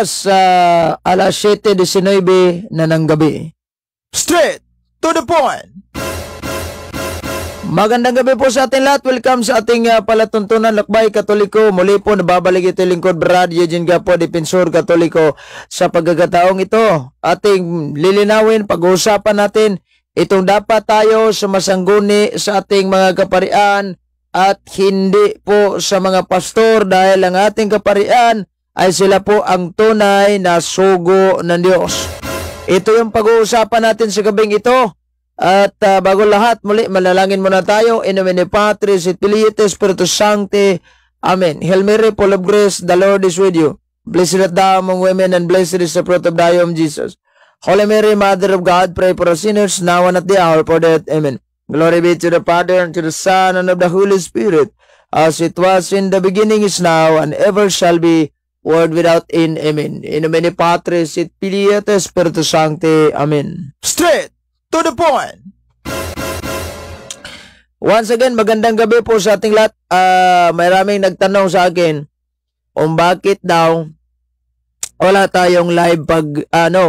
Oras alas 7:19 na ng gabi. Straight to the point. Magandang gabi po sa ating lahat. Welcome sa ating palatuntunan Lakbay Katoliko. Muli po nababalik ito lingkod Brad Eugene Gapo, Depensor Katoliko. Sa pagkakataong ito, ating lilinawin, pag-uusapan natin itong dapat tayo sumasangguni sa ating mga kaparian at hindi po sa mga pastor, dahil ang ating kaparian ay sila po ang tunay na sugo ng Diyos. Ito yung pag-uusapan natin sa gabing ito. At bago lahat, muli manalangin muna tayo. In nomine Patris et Filii et Spiritus Sancti. Amen. Hail Mary, full of grace, the Lord is with you. Blessed art thou among women, and blessed is the fruit of thy womb, Jesus. Holy Mary, Mother of God, pray for us sinners, now and at the hour of our death. Amen. Glory be to the Father, and to the Son, and of the Holy Spirit, as it was in the beginning, is now, and ever shall be, world without end. Amen. In nomine Patris et Filii et Spiritus Sancti. Amen. Straight to the point. Once again, magandang gabi po sa ating lahat. Maraming nagtanong sa akin kung bakit daw wala tayong live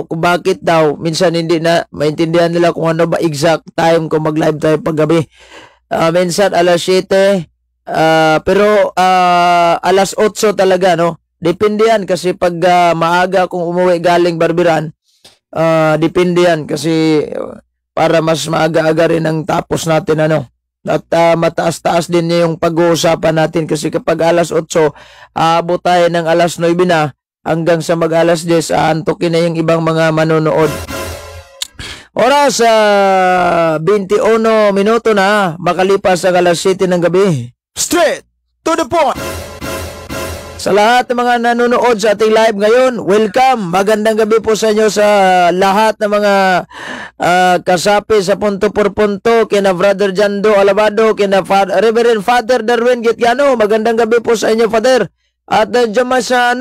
kung bakit daw minsan hindi na maintindihan nila kung ano ba exact time kung mag-live tayo pag gabi. Minsan alas 7, pero alas 8 talaga, no? Depende yan kasi pag maaga kung umuwi galing barbiran, depende yan kasi para mas maaga-aga rin ang tapos natin, ano. At mataas-taas din yung pag-uusapan natin kasi kapag alas 8, aabot tayo ng alas 9 na hanggang sa mag-alas 10, antukin na yung ibang mga manonood. Oras 21 minuto na makalipas ang alas 7 ng gabi. Straight to the point. Sa lahat ng mga nanonood sa ating live ngayon, welcome. Magandang gabi po sa inyo sa lahat ng mga kasapi sa punto por punto, kina Brother Jando Alabado, kina Reverend Father Darwin Gitgano. Magandang gabi po sa inyo, Father. At dyan sa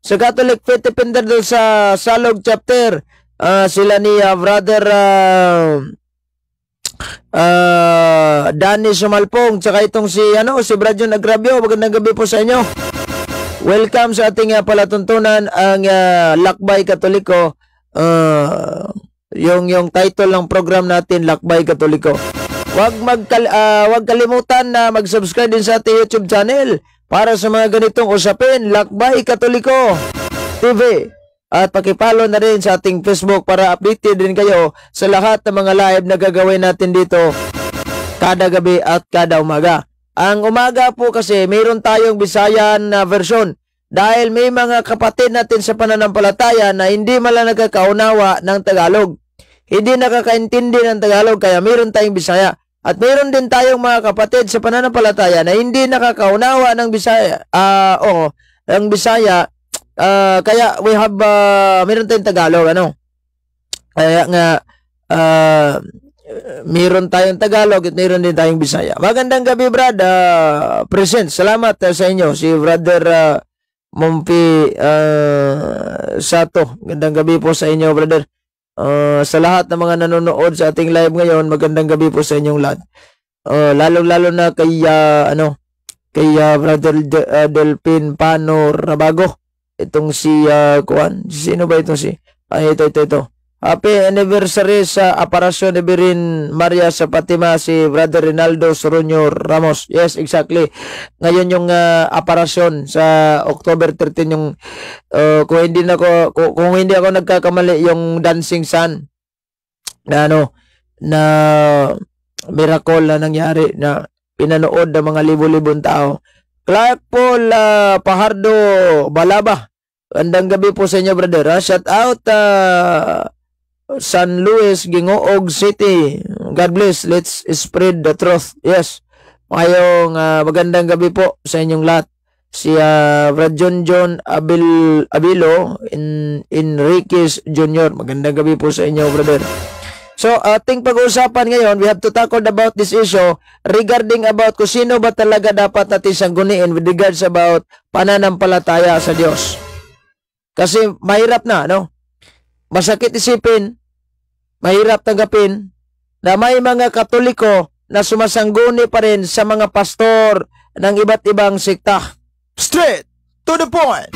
sa Catholic Faith Defender doon sa Salog Chapter, sila ni Brother Danny Sumalpong, tsaka itong si Brad John Agrabio. Magandang gabi po sa inyo. Welcome sa ating palatuntunan, ang Lakbay Katoliko. Yung title ng program natin, Lakbay Katoliko. Huwag kalimutan na mag-subscribe din sa ating YouTube channel para sa mga ganitong usapin, Lakbay Katoliko TV. At pakipollow na rin sa ating Facebook para updated din kayo sa lahat ng mga live na gagawin natin dito kada gabi at kada umaga. Ang umaga po kasi mayroon tayong Bisayan na version dahil may mga kapatid natin sa pananampalataya na hindi mala nagkakaunawa ng Tagalog. Hindi nakakaintindi ng Tagalog, kaya mayroon tayong Bisaya. At mayroon din tayong mga kapatid sa pananampalataya na hindi nakakaunawa ng Bisaya. Ng Bisaya. Kaya we have mayroon tayong Tagalog, Kaya nga mayroon tayong Tagalog at mayroon din tayong Bisaya. Magandang gabi, Brad. Present. Salamat sa inyo. Si Brother Mompi Sato. Magandang gabi po sa inyo, brother. Sa lahat ng mga nanonood sa ating live ngayon, magandang gabi po sa inyong lahat. Lalo-lalo na kay Brother Delpin Pano Rabago. Itong si sino ba itong si? Ito. Happy anniversary sa Aparasyon ni Birin Maria sa Fatima, si Brother Rinaldo Soronio Ramos. Yes, exactly. Ngayon yung aparasyon sa October 13 yung kung hindi ako nagkakamali, yung Dancing Sun na na miracle na nangyari na pinanood ng mga libo-libong tao. Clark Paul Pahardo Balaba. Andang gabi po sa inyo, brother. Shout out San Luis, Gingoog City. God bless. Let's spread the truth. Yes. Magandang gabi po sa inyong lahat. Si Brad John Abilo Enriquez Jr. Magandang gabi po sa inyo, brother. So, ating pag-uusapan ngayon, we have to tackle about this issue regarding about kung sino ba talaga dapat natin sangguniin with regards about pananampalataya sa Diyos. Kasi mahirap na, masakit isipin, mahirap tanggapin na may mga Katoliko na sumasangguni pa rin sa mga pastor ng iba't ibang sekta. Straight to the point.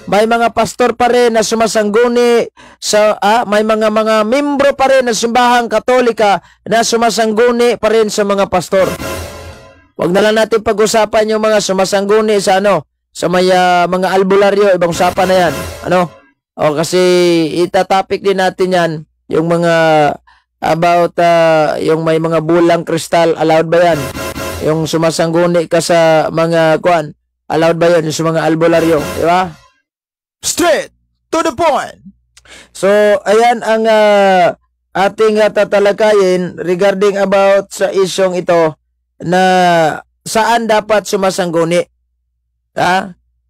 May mga pastor pa rin na sumasangguni sa may mga membro pa rin ng simbahang Katolika na sumasangguni pa rin sa mga pastor. Huwag na lang natin pag-usapan yung mga sumasangguni sa sa may mga albularyo, ibang usapan na yan. Kasi itatopic din natin yan, yung mga about yung may mga bulang kristal, allowed ba yan? Yung sumasangguni ka sa mga allowed ba yun? Yung sa mga albularyo, di ba? Straight to the point. So, ayan ang ating tatalakayin regarding about sa isyong ito na saan dapat sumasangguni.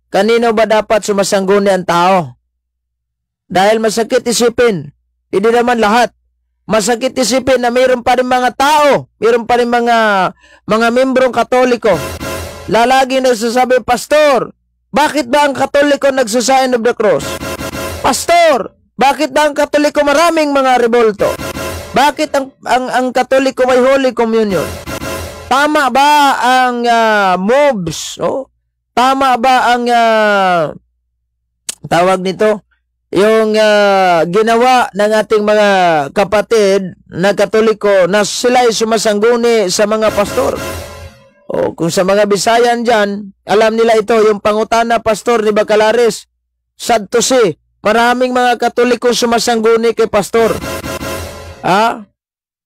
Kanino ba dapat sumasangguni ang tao? Dahil masakit isipin, hindi naman lahat. Masakit isipin na mayroon pa rin mga tao, mayroon pa rin mga membrong Katoliko. Lalagi nagsasabi, Pastor, bakit ba ang Katoliko nagsasign of the cross? Pastor, bakit ba ang Katoliko maraming mga rebolto? Bakit ang Katoliko may Holy Communion? Tama ba ang moves? Tama ba ang tawag nito? Yung ginawa ng ating mga kapatid na Katoliko na sila ay sumasangguni sa mga pastor? Kung sa mga Bisayan dyan, alam nila ito, yung pangutana pastor ni Bacalares, sad to say, maraming mga Katoliko sumasangguni kay pastor.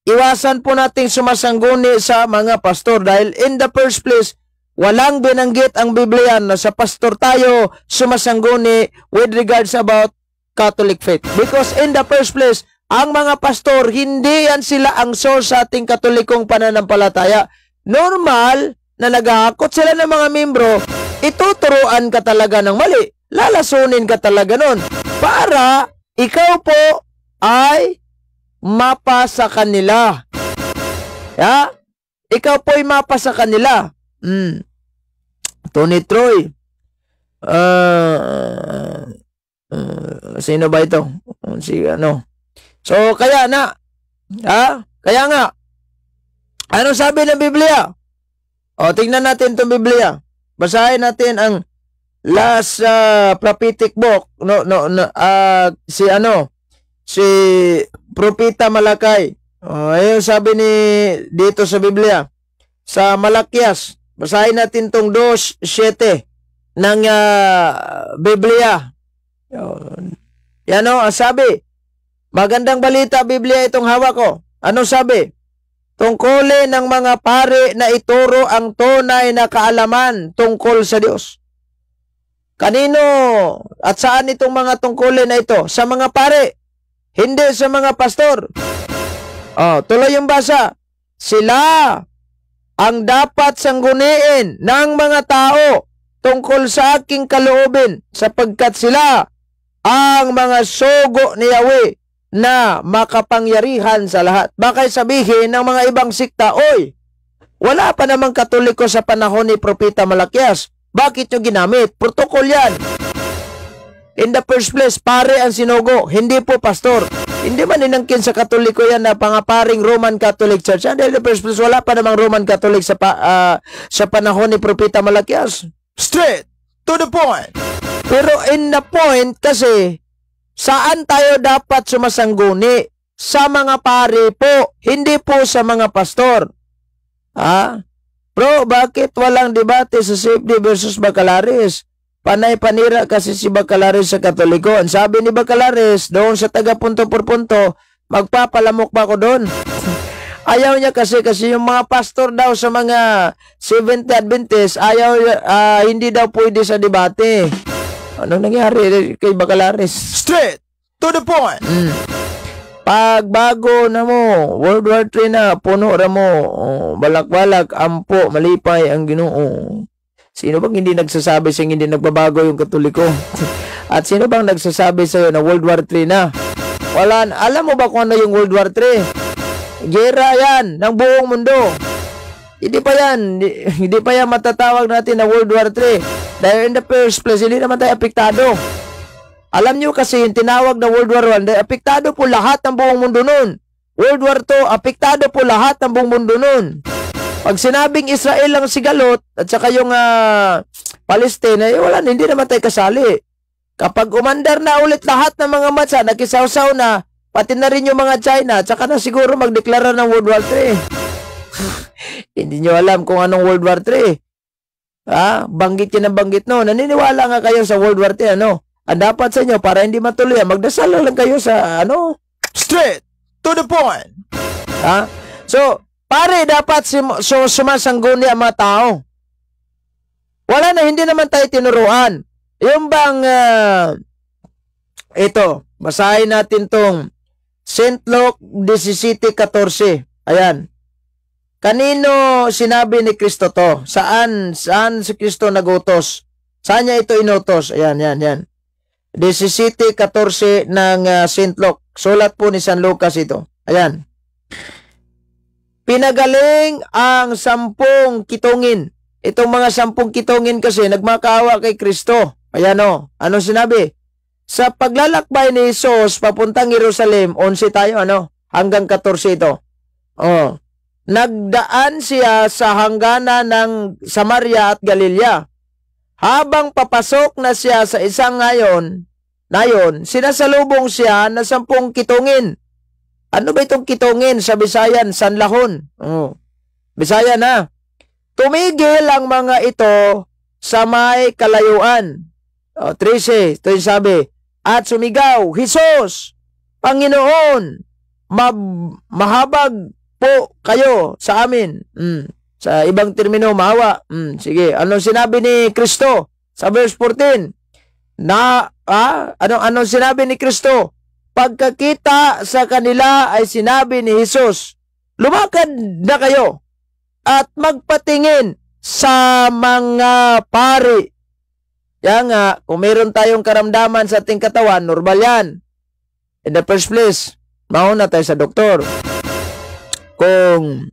Iwasan po nating sumasangguni sa mga pastor dahil in the first place, walang binanggit ang Biblia na sa pastor tayo sumasangguni with regards about Catholic faith. Because in the first place, ang mga pastor, hindi yan sila ang source sa ating Katolikong pananampalataya. Normal na naghahakot sila ng mga membro, ituturuan ka talaga ng mali. Lalasunin ka talaga nun para ikaw po ay mapa sa kanila. Ikaw po ay mapa sa kanila. Tony Troy. Sino ba ito? So, kaya na. Kaya nga. Ano sabi ng Biblia? Tingnan natin itong Biblia. Basahin natin ang last prophetic book. Si Propeta Malakay. Ayun sabi dito sa Biblia. Sa Malakias. Basahin natin itong 2:7 ng Biblia. Yan ang sabi. Magandang balita, Biblia itong hawak ko. Ano sabi? Tungkulin ng mga pari na ituro ang tunay na kaalaman tungkol sa Diyos. Kanino at saan itong mga tungkulin na ito? Sa mga pari, hindi sa mga pastor. Tuloy yung basa. Sila ang dapat sangguniin ng mga tao tungkol sa aking kaloobin sapagkat sila ang mga sugo ni Yahweh na makapangyarihan sa lahat. Baka sabihin ng mga ibang sikta, wala pa namang Katoliko sa panahon ni Propeta Malakias. Bakit nyo ginamit? Protocol yan. In the first place, pare ang sinugo, hindi po pastor. Hindi man inangkin sa Katoliko yan na pangaparing Roman Catholic Church. And in the first place, wala pa namang Roman Catholic sa panahon ni Propeta Malakias. Straight to the point. Pero in the point kasi, saan tayo dapat sumasangguni? Sa mga pari po, hindi po sa mga pastor. Bro, bakit walang debate sa Safety versus Bacalares? Panay panira kasi si Bacalares sa Katoliko. Ang sabi ni Bacalares, doon sa taga punto por punto, magpapalamok ba ako doon? Ayaw niya kasi yung mga pastor daw sa mga Seventh Adventist, hindi daw pwede sa debate. Anong nangyari kay Bacalares? Straight to the point. Pagbago na mo, World War III na, puno ra mo, balak-balak, ampo, malipay ang Ginoo. Sino bang hindi nagsasabi sa hindi nagbabago yung Katoliko? At sino bang nagsasabi sa na World War III na? Wala, alam mo ba kung ano yung World War III? Gera yan ng buong mundo. Hindi pa yan matatawag natin na World War III. Dahil in the first place, hindi naman tayo apektado. Alam nyo kasi yung tinawag na World War I, apektado po lahat ng buong mundo nun. World War II, apektado po lahat ng buong mundo nun. Pag sinabing Israel lang sigalot, at saka yung Palestine, wala, hindi naman tayo kasali. Kapag umandar na ulit lahat ng mga bansa, nakisawsaw na, pati na rin yung mga China, tsaka na siguro magdeklara ng World War III. Hindi nyo alam kung anong World War III. Banggit yun ang banggit no. Naniniwala nga kayo sa World War III, ano? Ang dapat sa inyo, para hindi matuloy, magdasal lang kayo sa, straight to the point. So, pare, dapat sumasangguni ang mga tao. Wala na, hindi naman tayo tinuruan. Yung bang, ito, basahin natin tong St. Luke 17:14. Ayan. Kanino sinabi ni Kristo to? Saan si Kristo nagutos? Saan niya ito inutos? Ayan. 17:14 ng St. Luke. Sulat po ni San Lucas ito. Ayan. Pinagaling ang 10 kitungin. Itong mga 10 kitungin kasi nagmakaawa kay Kristo. Ayan o. Ano sinabi? Sa paglalakbay ni Jesus papuntang Jerusalem, 11 tayo, hanggang 14 ito. Nagdaan siya sa hangganan ng Samaria at Galilea. Habang papasok na siya sa isang nayon, sinasalubong siya na 10 kitungin. Ano ba itong kitungin? Sa Bisayan, sanlahon. Bisaya na. Tumigil ang mga ito sa may kalayuan. 13, ito yung sabi. At sumigaw, Jesus, Panginoon, mahabag po kayo sa amin. Sa ibang termino, maawa. Sige, anong sinabi ni Kristo? Sa verse 14, anong sinabi ni Kristo? Pagkakita sa kanila ay sinabi ni Jesus, lumakad na kayo at magpatingin sa mga pari. Yan nga, kung meron tayong karamdaman sa ating katawan, normal yan. In the first place, mauna tayo sa doktor. Kung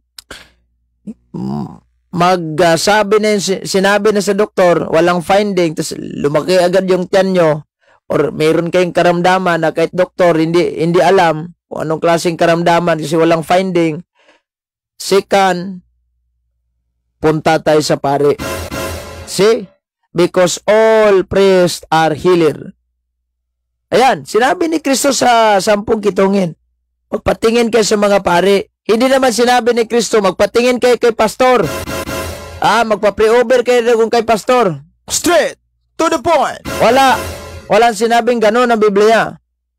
sinabi na sa doktor, walang finding, tapos lumaki agad yung tiyan nyo, or meron kayong karamdaman na kahit doktor hindi alam kung anong klaseng karamdaman kasi walang finding, second, punta tayo sa pari. See? Because all priests are healer. Ayan, sinabi ni Kristo sa 10 kitungin, magpatingin kayo sa mga pari. Hindi naman sinabi ni Kristo, magpatingin kayo kay pastor. Magpa-pre-over kayo kung kay pastor. Straight to the point. Walang sinabing gano'n ang Biblia.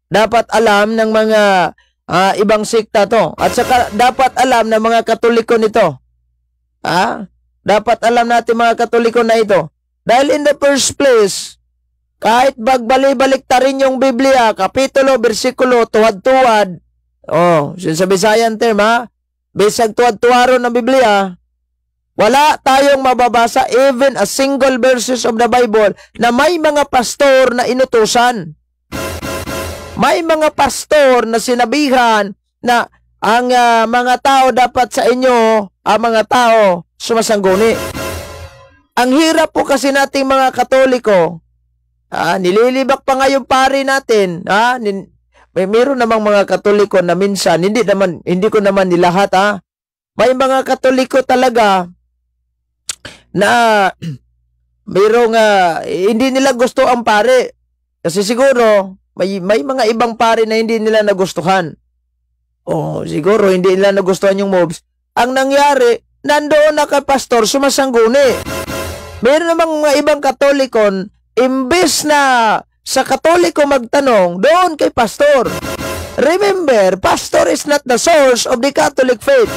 Dapat alam ng mga ibang sikta to. At saka dapat alam ng mga Katoliko nito. Dapat alam natin mga Katoliko na ito. Dahil in the first place, kahit bagbali-balik ta rin yung Biblia, kapitulo, bersikulo, tuwad-tuwad, sa Bisayan term, bisag tuwad-tuwaro ng Biblia, wala tayong mababasa even a single verses of the Bible na may mga pastor na inutusan. May mga pastor na sinabihan na ang mga tao dapat sa inyo, ang mga tao sumasangguni. Ang hirap po kasi nating mga Katoliko, nililibak pa nga yung pari natin, meron namang mga Katoliko na minsan, hindi ko naman nilahat, may mga Katoliko talaga na mayroong hindi nila gusto ang pari. Kasi siguro, may mga ibang pari na hindi nila nagustuhan. Siguro hindi nila nagustuhan yung moves. Ang nangyari, nandoon na kay pastor, sumasangguni. Meron namang mga ibang Katolikon, imbes na sa Katoliko magtanong, doon kay pastor. Remember, pastor is not the source of the Catholic faith.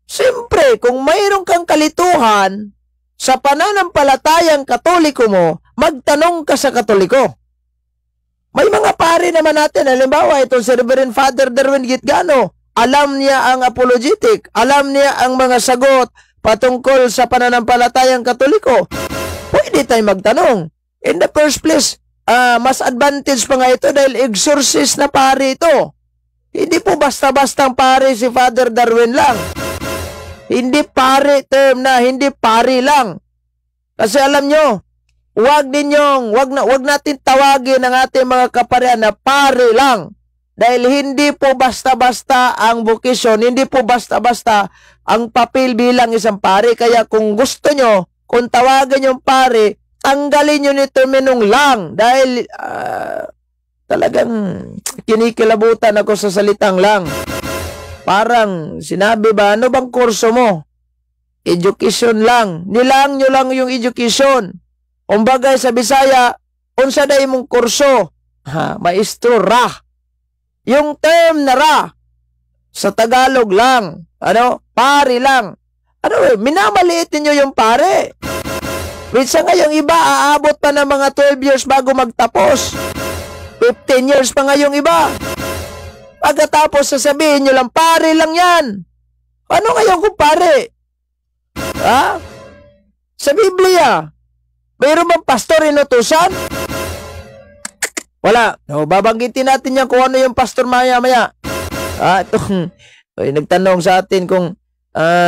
Siyempre, kung mayroon kang kalituhan sa pananampalatayang Katoliko mo, magtanong ka sa Katoliko. May mga pari naman natin, halimbawa itong si Reverend Father Derwin Gitgano, alam niya ang apologetic, alam niya ang mga sagot patungkol sa pananampalatayang Katoliko. Pwede tayo magtanong. In the first place, mas advantage pa nga ito dahil exorcist na pari ito. Hindi po basta-bastang pari si Father Darwin lang. Hindi pari term na, hindi pari lang. Kasi alam nyo, wag natin tawagin ang ating mga kaparian na pari lang. Dahil hindi po basta-basta ang vocation, hindi po basta-basta ang papel bilang isang pari. Kaya kung gusto nyo, kung tawagan yung pari, tanggalin nyo ni terminong lang dahil talagang kinikilabutan ako sa salitang lang. Parang sinabi ba, ano bang kurso mo? Education lang. Nilang nyo lang yung education. Umbagay sa Bisaya, unsa day mong kurso? Maestro ra. Yung term na ra, sa Tagalog lang. Pare lang. Minamaliit niyo yung pare. Minsan ngayong iba, aabot pa ng mga 12 years bago magtapos. 15 years pa ngayong iba. Pagkatapos sasabihin nyo lang, pare lang yan. Ano ngayon kung pare? Sa Biblia, mayroon bang pastor inutusan? Wala. Babanggitin natin yan kung ano yung pastor maya-maya. Nagtanong sa atin kung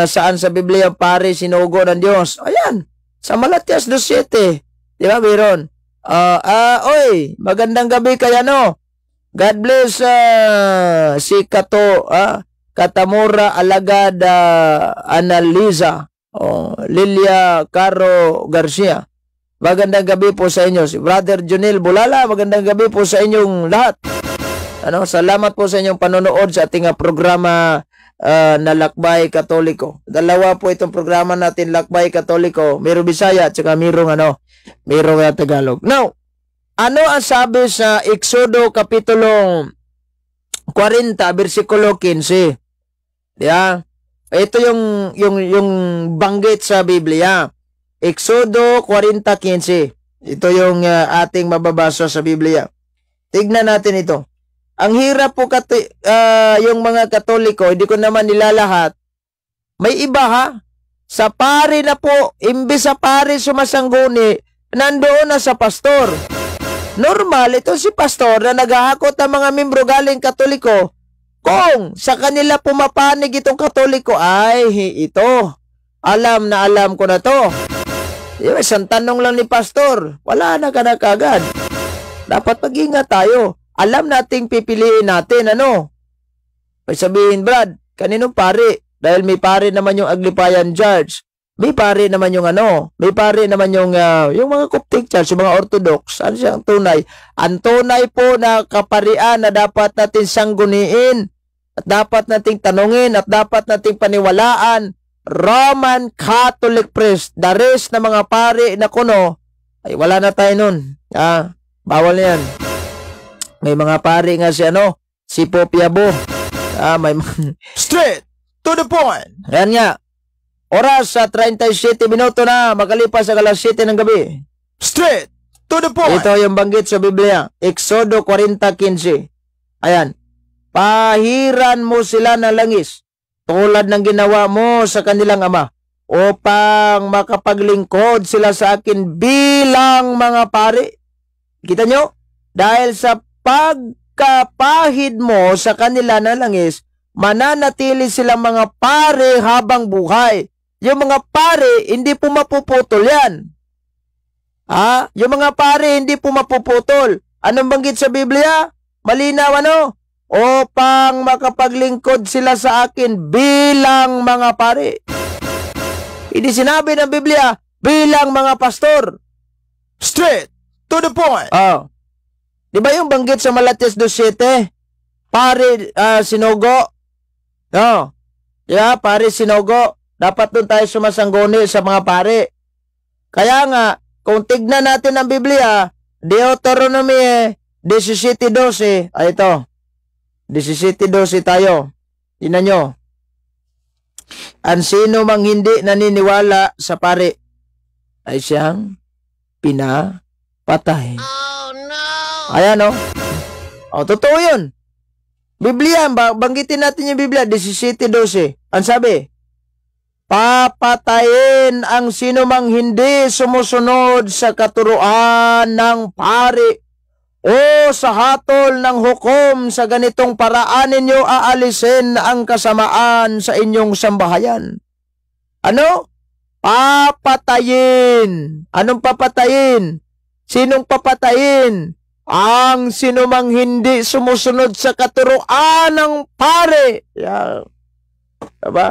saan sa Biblia pare sinugo ng Diyos. Ayan, sa Malatias 2:7. Di ba, mayroon? Oy, magandang gabi kaya God bless si Katamura Alagad Analiza Lilia Caro Garcia. Magandang gabi po sa inyo. Si Brother Junel Bulala, magandang gabi po sa inyong lahat. Salamat po sa inyong panonood sa ating programa na Lakbay Katoliko. Dalawa po itong programa natin, Lakbay Katoliko. Mayroong Bisaya at saka mayroong Tagalog. Now, ano ang sabi sa Exodo Kapitulo 40, versikulo 15? Yeah. Ito yung banggit sa Biblia. Exodo 40:15. Ito yung ating mababasa sa Biblia. Tignan natin ito. Ang hirap po yung mga Katoliko, hindi ko naman nilalahat. May iba sa pare na po, imbis sa pare sumasangguni, nandoon na sa pastor. Normal, ito si pastor na naghahakot ang mga membro galing Katoliko. Kung sa kanila pumapanig itong Katoliko, ay ito, alam na alam ko na to. Isang tanong lang ni pastor, wala na ka na kagad. Dapat mag-ingat tayo. Alam nating pipiliin natin, May sabihin, Brad, kaninong pare? Dahil may pare naman yung Aglipayan Church. May pare naman yung may pare naman yung mga Coptic Church, yung mga Orthodox. Ano siyang tunay? Ang tunay po na kaparian na dapat natin sangguniin, at dapat nating tanungin, at dapat nating paniwalaan, Roman Catholic priest. The rest na mga pare na kuno, ay wala na tayo nun. Bawal na yan. May mga pare nga si Popiabo. May straight to the point. Yan nga. Oras sa 37 minuto na makalipas sa alas 7 ng gabi. Straight to the point. Ito yung banggit sa Biblia. Exodo 40:15. Ayan. Pahiran mo sila ng langis tulad ng ginawa mo sa kanilang ama upang makapaglingkod sila sa akin bilang mga pare. Kita nyo? Dahil sa pagkapahid mo sa kanila ng langis, mananatili silang mga pare habang buhay. Yung mga pare, hindi po mapuputol yan. Yung mga pare, hindi po mapuputol. Anong banggit sa Biblia? Malinaw, upang makapaglingkod sila sa akin bilang mga pare. Hindi sinabi ng Biblia, bilang mga pastor. Straight to the point. Di ba yung banggit sa Malatias 2:7? Pare sinugo. Pare sinugo. Dapat doon tayo sumasangguni sa mga pare. Kaya nga, kung tignan natin ang Biblia, Deuteronomy 17:12. Ito. 17:12 tayo. Tingnan nyo. Ang sino mang hindi naniniwala sa pare ay siyang pinapatay. Oh no! Ayan totoo yun. Biblia, banggitin natin yung Biblia, 17:12. Ang sabi, papatayin ang sino mang hindi sumusunod sa katuruan ng pare o sa hatol ng hukom. Sa ganitong paraan ninyo aalisin ang kasamaan sa inyong sambahayan. Papatayin. Anong papatayin? Sinong papatayin? Ang sinumang hindi sumusunod sa katuruan ng pare. Diba?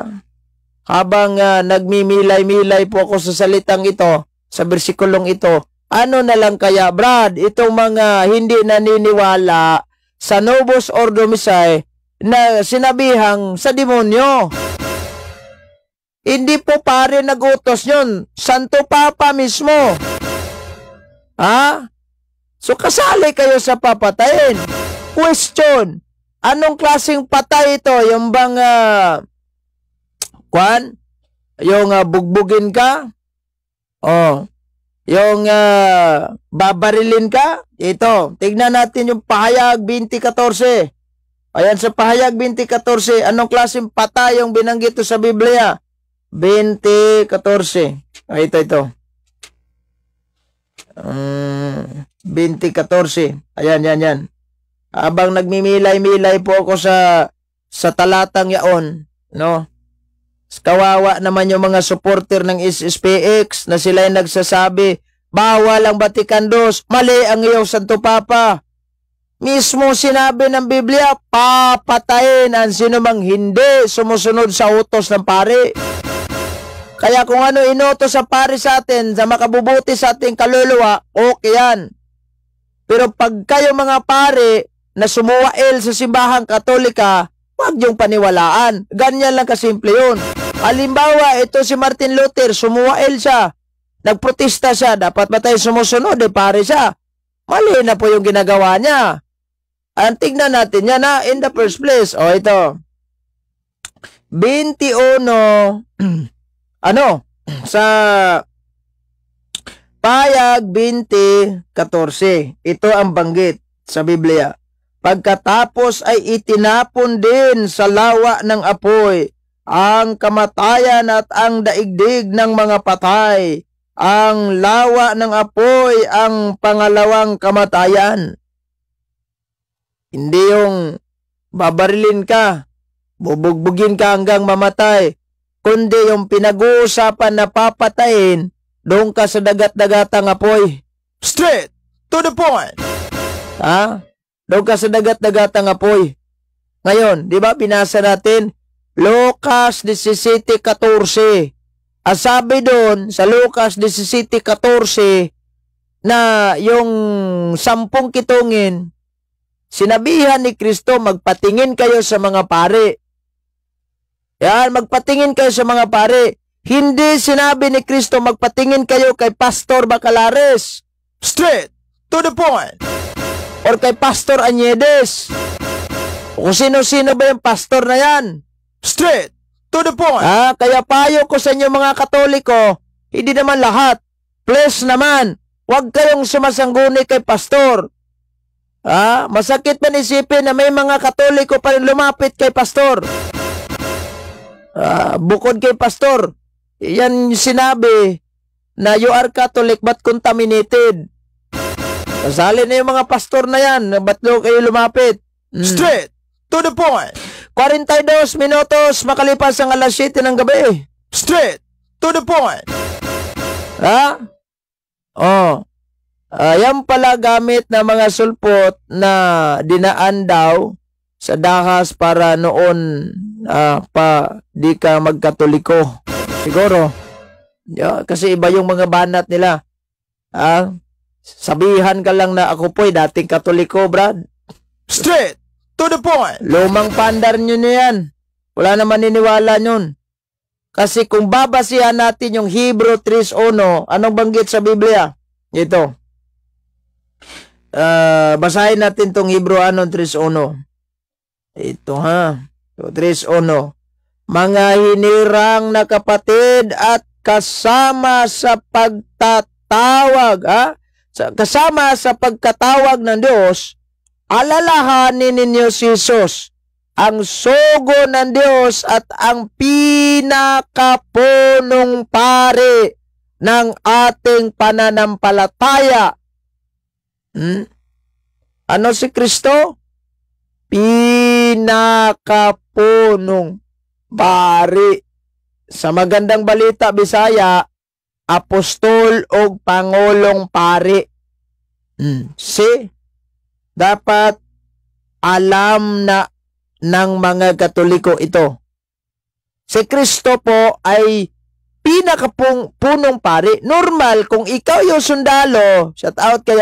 Habang nagmimilay-milay po ako sa salitang ito, sa bersikulong ito, Ano na lang kaya, Brad, itong mga hindi naniniwala sa Novus Ordo Missae na sinabihang sa demonyo? Hindi po pare nagutos yun. Santo Papa mismo. Ha? So kasali kayo sa papatayin. Question, anong klaseng patay ito? Yung bang, yung bugbugin ka? Oh. Yung babarilin ka? Ito, tignan natin yung Pahayag 20:14. Ayan sa Pahayag 20:14, anong klaseng patay yung binanggit sa Biblia? 20:14. Ito. 20:14. Ayan. Habang nagmimilay-milay po ako sa talatang yaon, no? Kawawa naman yung mga supporter ng SSPX na sila yung nagsasabi, bawal ang Vatican II, mali ang iyong Santo Papa. Mismo sinabi ng Biblia, papatayin ang sinumang hindi sumusunod sa utos ng pari. Kaya kung ano inutos sa pari sa atin, sa makabubuti sa ating kaluluwa, okay yan. Pero pag kayo mga pari na sumuwail sa simbahang Katolika, huwag niyong paniwalaan. Ganyan lang kasimple yun. Halimbawa, ito si Martin Luther, sumuwail siya. Nagprotesta siya. Dapat ba tayo sumusunod? Pare siya. Mali na po yung ginagawa niya. Ang tignan natin yan in the first place. O ito. 21, sa Pahayag 20:14. Ito ang banggit sa Biblia. Pagkatapos ay itinapon din sa lawa ng apoy ang kamatayan at ang daigdig ng mga patay. Ang lawa ng apoy ang pangalawang kamatayan. Hindi yung babarilin ka, bubugbugin ka hanggang mamatay, kundi yung pinag-uusapan na papatayin, doon ka sa dagat-dagatang apoy. Straight to the point. Ha? Doon ka sa dagat-dagatang apoy. Ngayon, di ba binasa natin Lucas 17:14. Ang sabi doon sa Lucas 17:14 na yung 10 kitungin, sinabihan ni Kristo, magpatingin kayo sa mga pari. Yan, magpatingin kayo sa mga pari. Hindi sinabi ni Kristo, magpatingin kayo kay Pastor Bacalares. Straight to the point. Or kay Pastor Añedes. Kung sino-sino ba yung pastor na yan? Straight to the point. Kaya payo ko sa inyo mga Katoliko, hindi naman lahat. Please naman, huwag kayong sumasangguni kay pastor. Masakit man isipin na may mga Katoliko pa rin lumapit kay pastor. Bukod kay pastor, yan sinabi na you are Catholic but contaminated. Kasali na yung mga pastor na yan, ba't kayo lumapit? Straight to the point. 42 minutos makalipas ang alas 7 ng gabi. Straight to the point. Yan pala gamit na mga sulpot na dinaan daw sa dahas para noon pa di ka magkatoliko. Siguro. Kasi iba yung mga banat nila. Sabihan ka lang na ako po'y dating Katoliko, Brad. Straight to the point. Lumang pandar nyo na yan. Wala naman niniwala nyon. Kasi kung babasihan natin yung Hebrew 3:1, anong banggit sa Biblia? Ito. Basahin natin tong Hebrew 3:1. Ito 3:1. Mga hinirang na kapatid at kasama sa pagtatawag, kasama sa pagkatawag ng Diyos, alalahanin ninyo si Jesus, ang sugo ng Diyos at ang pinakapunong pari ng ating pananampalataya. Ano si Kristo? Pinakapunong pari. Sa magandang balita Bisaya, apostol o pangulong pari. Dapat alam na ng mga Katoliko ito. Si Kristo po ay punong pari. Normal, kung ikaw yung sundalo, shout out kay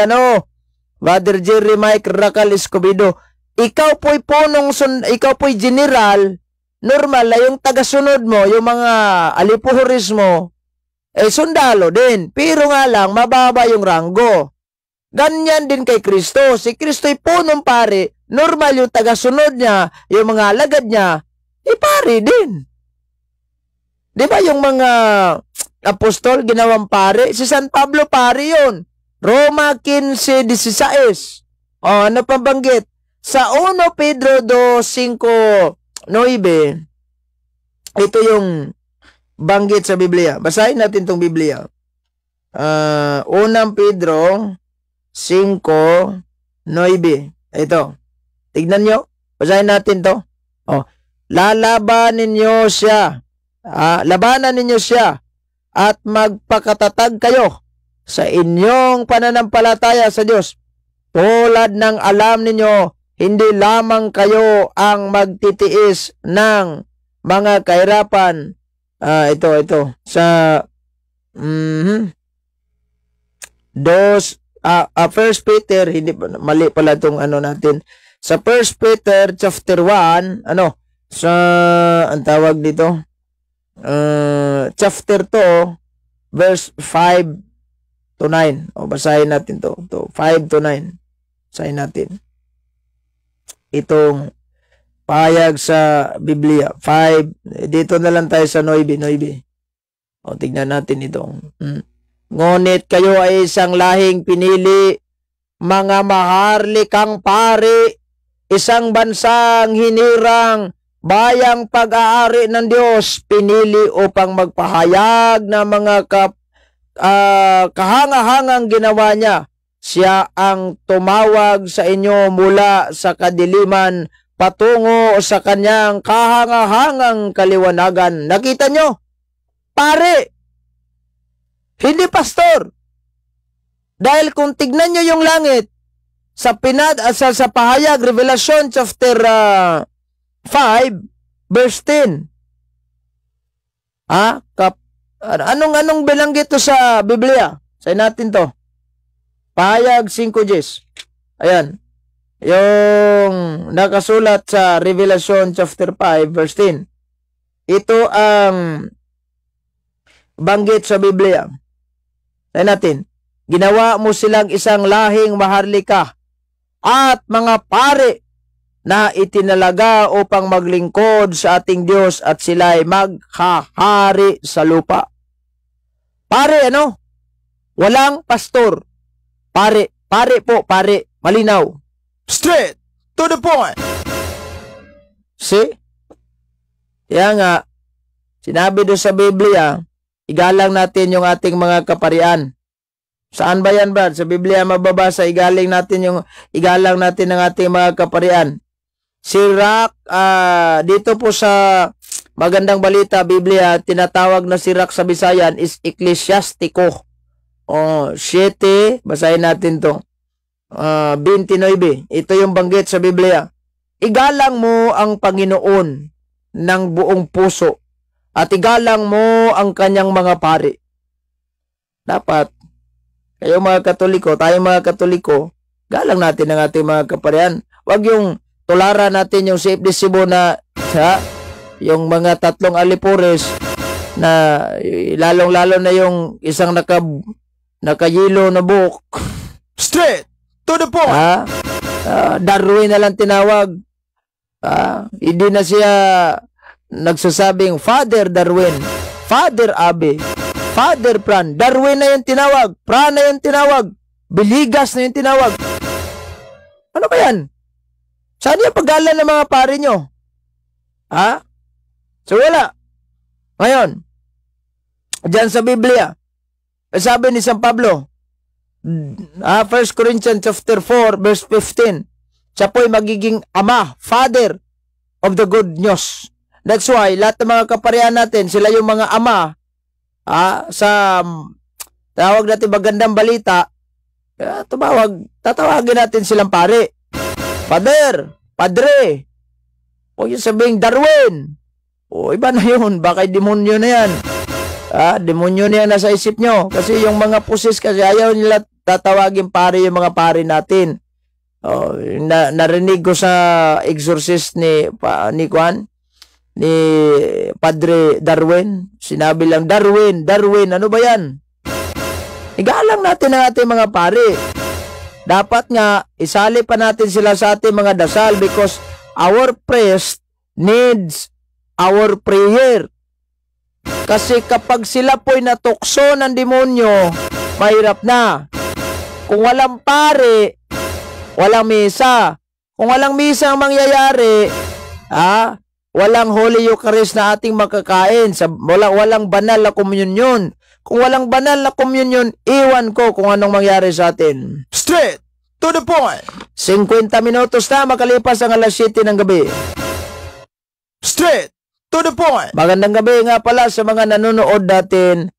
Brother Jerry Mike Racal Escobedo, ikaw po'y general, normal na yung tagasunod mo, yung mga alipuhuris mo, sundalo din. Pero nga lang, mababa yung ranggo. Ganyan din kay Kristo. Si Kristo'y punong pari, normal yung tagasunod niya, yung mga alagad niya, pari din. Di ba yung mga apostol ginawang pari? Si San Pablo pari yun. Roma 15:16. Ano pang banggit? Sa 1 Pedro 2:5-9, ito yung banggit sa Biblia. Basahin natin tong Biblia. 1 Pedro 5:9. Ito. Tignan nyo. Basahin natin to. Labanan ninyo siya at magpakatatag kayo sa inyong pananampalataya sa Diyos. Tulad ng alam ninyo, hindi lamang kayo ang magtitiis ng mga kahirapan. Ito. Sa 1 Peter, hindi mali pala itong natin. Sa 1 Peter chapter 1, ang tawag dito, chapter 2, verse 5-9. Basahin natin to 5-9. Basahin natin. Itong pahayag sa Biblia. 5, dito na lang tayo sa 9. Tignan natin ito. Ngunit kayo ay isang lahing pinili, mga maharlikang pari, isang bansang hinirang, bayang pag-aari ng Diyos, pinili upang magpahayag ng mga kahangahangang ginawa niya. Siya ang tumawag sa inyo mula sa kadiliman patungo sa kanyang kahangahangang kaliwanagan. Nakita nyo? Pare! Hindi pastor. Dahil kung tignan nyo yung langit, sa pahayag, Revelation chapter 5, verse 10. Anong bilanggit to sa Biblia? Sayin natin to. Pahayag 5:10. Ayan. Yung nakasulat sa Revelation chapter 5, verse 10. Ito ang banggit sa Biblia. Sayin natin. Ginawa mo silang isang lahing maharlika at mga pari na itinalaga upang maglingkod sa ating Diyos at sila'y maghahari sa lupa. Pare, walang pastor. Pare po, malinaw. Straight to the point. See? Kaya nga, sinabi doon sa Biblia, igalang natin yung ating mga kaparian. Saan ba yan, Brad? Sa Biblia mababasa, igalang natin ang ating mga kaparian. Sirak, dito po sa Magandang Balita, Biblia, tinatawag na sirak sa Bisayan is Eklesiastiko. 7, basahin natin to. 29. Ito yung banggit sa Biblia. Igalang mo ang Panginoon ng buong puso at igalang mo ang kanyang mga pari. Dapat, kayo mga Katoliko, tayong mga Katoliko, galang natin ang ating mga kaparian. Huwag yung tularan natin yung safe Cebu na yung mga tatlong alipores na lalong-lalo na yung isang nakayilo na buhok. Straight to the point. Darwin na lang tinawag. Hindi na siya nagsasabing Father Darwin, Father Abe, Father Pran. Darwin na yung tinawag. Pran na yung tinawag. Biligas na yung tinawag. Ano ba yan? Saan yung paggalan ng mga pare nyo? So wala. Ngayon, dyan sa Biblia, sabi ni San Pablo, 1 Corinthians chapter 4, verse 15, siya po'y magiging ama, father of the good news. That's why, lahat ng mga kaparian natin, sila yung mga ama, sa tawag natin Magandang Balita, tatawagin natin silang pare. Father, padre, o yung sabing Darwin, o iba na yun, baka demonyo na yan. Demonyo niya nasa isip nyo. Kasi yung mga pusis kasi ayaw nila tatawagin pare yung mga pare natin. Narinig ko sa exorcist ni Padre Darwin. Sinabi lang, Darwin, ano ba yan? Igalang natin ang ating mga pare. Dapat nga, isali pa natin sila sa ating mga dasal because our priest needs our prayer. Kasi kapag sila po'y natukso ng demonyo, mahirap na. Kung walang pare, walang misa. Kung walang misa ang mangyayari, walang Holy Eucharist na ating makakain. Walang banal na komunyon. Kung walang banal na komunyon, iwan ko kung anong mangyari sa atin. Straight to the point. 50 minutos na makalipas ang alas 7 ng gabi. Straight to the point. Magandang gabi nga pala sa mga nanonood natin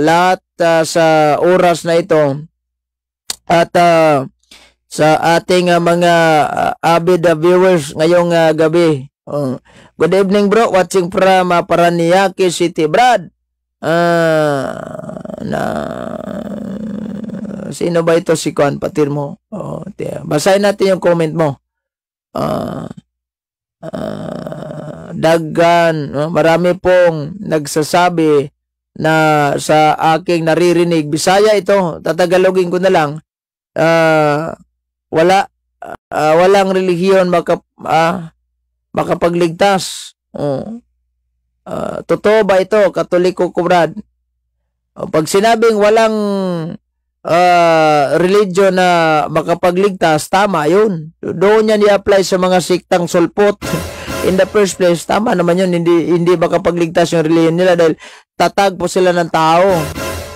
lahat sa oras na ito. At sa ating mga avid viewers ngayong gabi. Good evening bro, watching from Paranaque City, Brad. Sino ba ito si Kuan Patir mo? Basahin natin yung comment mo. Marami pong nagsasabi na sa aking naririnig, Bisaya ito, tatagalogin ko na lang. Walang relihiyon makapagligtas. Totoo ba ito, Katoliko ko, Brad? Pag sinabing walang religion na makapagligtas, tama yun. Doon yan i-apply sa mga siktang sulpot. In the first place, tama naman yun. Hindi makapagligtas yung religion nila dahil tatag po sila ng tao.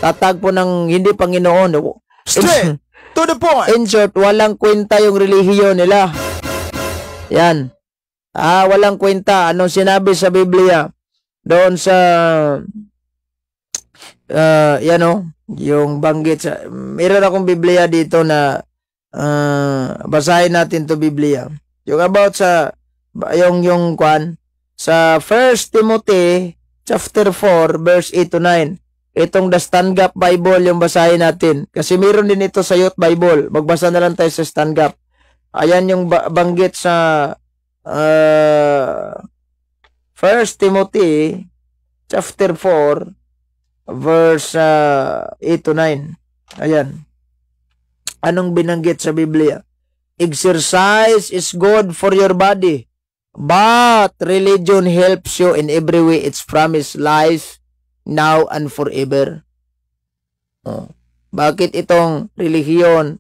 Tatag po ng hindi Panginoon. Straight to the point. In short, walang kwenta yung relihiyon nila. Yan. Walang kwenta. Anong sinabi sa Biblia? Doon sa yung banggit sa meron akong Biblia dito na basahin natin to Biblia. Yung about sa yung kwan sa 1 Timothy chapter 4 verse 8 to 9. Itong The Stand Gap Bible yung basahin natin. Kasi meron din ito sa Youth Bible. Magbasa na lang tayo sa Stand Gap. Ayan yung banggit sa 1 Timothy chapter 4 verse 8 to 9. Ayan. Anong binanggit sa Biblia? Exercise is good for your body, but religion helps you in every way. It's promised life now and forever. Bakit itong relihiyon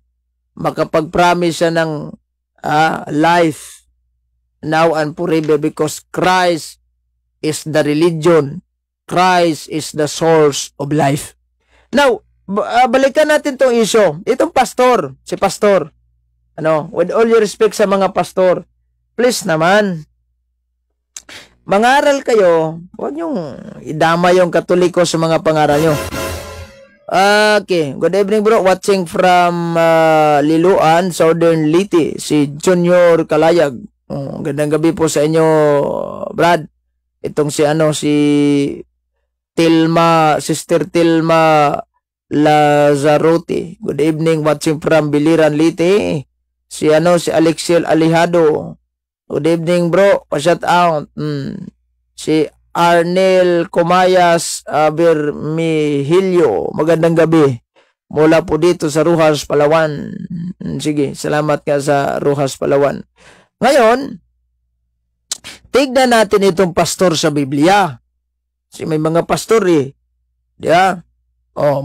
makapag-promise siya ng life now and forever? Because Christ is the religion. Christ is the source of life. Now, balikan natin tong issue. Itong pastor, si pastor. With all due respect sa mga pastor, please naman, mangaral kayo. Huwag niyong idama yung Katoliko sa mga pangaral nyo. Okay. Good evening bro. Watching from Liloan, Southern Leyte. Si Junior Kalayag. Gandang gabi po sa inyo, Brad. Itong si Sister Tilma Lazarote. Good evening, watching from Biliran, Leyte. Si Alexiel Alejado. Good evening, bro. Pa-shout out. Si Arnel Comayas Bermihilio. Magandang gabi. Mula po dito sa Rojas, Palawan. Sige, salamat ka sa Rojas, Palawan. Ngayon, tignan natin itong pastor sa Biblia. Kasi may mga pastor Diba?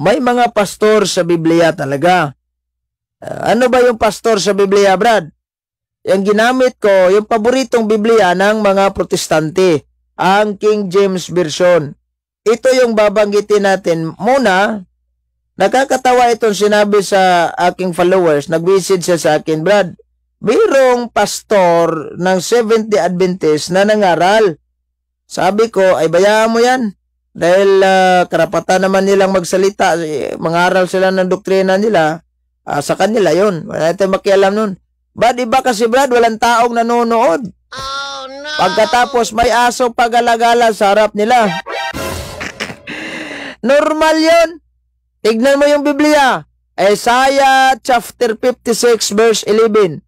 May mga pastor sa Biblia talaga. Ano ba yung pastor sa Biblia, Brad? Yung ginamit ko, yung paboritong Biblia ng mga Protestante, ang King James Version. Ito yung babanggitin natin. Muna, nakakatawa itong sinabi sa aking followers. Nag-visit siya sa akin, Brad. Birong pastor ng Seventh-day Adventist na nangaral. Sabi ko, ay bayaan mo yan. Dahil karapatan naman nilang magsalita. Mangaral sila ng doktrina nila. Sa kanila yun. Wala natin makialam nun. Brad, iba kasi Brad, walang taong nanonood. Oh, no. Pagkatapos may aso pagalagala sa harap nila. Normal yun. Tignan mo yung Biblia. Isaiah chapter 56 verse 11.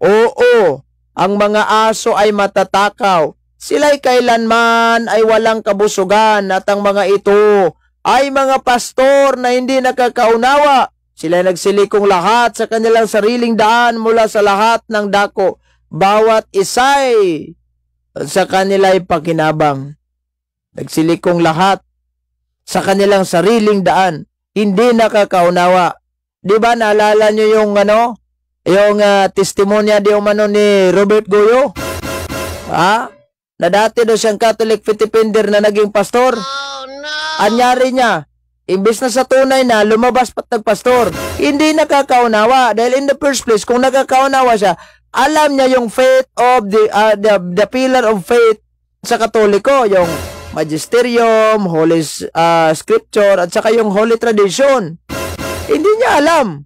Oo, ang mga aso ay matatakaw. Sila'y kailanman ay walang kabusugan at ang mga ito ay mga pastor na hindi nakakaunawa. Sila'y nagsilikong lahat sa kanilang sariling daan mula sa lahat ng dako. Bawat isa'y sa kanila'y pakinabang. Nagsilikong lahat sa kanilang sariling daan. Hindi nakakaunawa. Di ba naalala nyo yung yung testimonya di umano ni Robert Goyo? Na dati daw siyang Catholic Fitipender na naging pastor. Oh, no! Anyari niya, imbes na sa tunay na lumabas pat nagpastor, hindi nakakaunawa. Dahil in the first place, kung nakakaunawa siya, alam niya yung faith of the pillar of faith sa Katoliko, yung magisterium, holy scripture, at saka yung holy tradition. Hindi niya alam.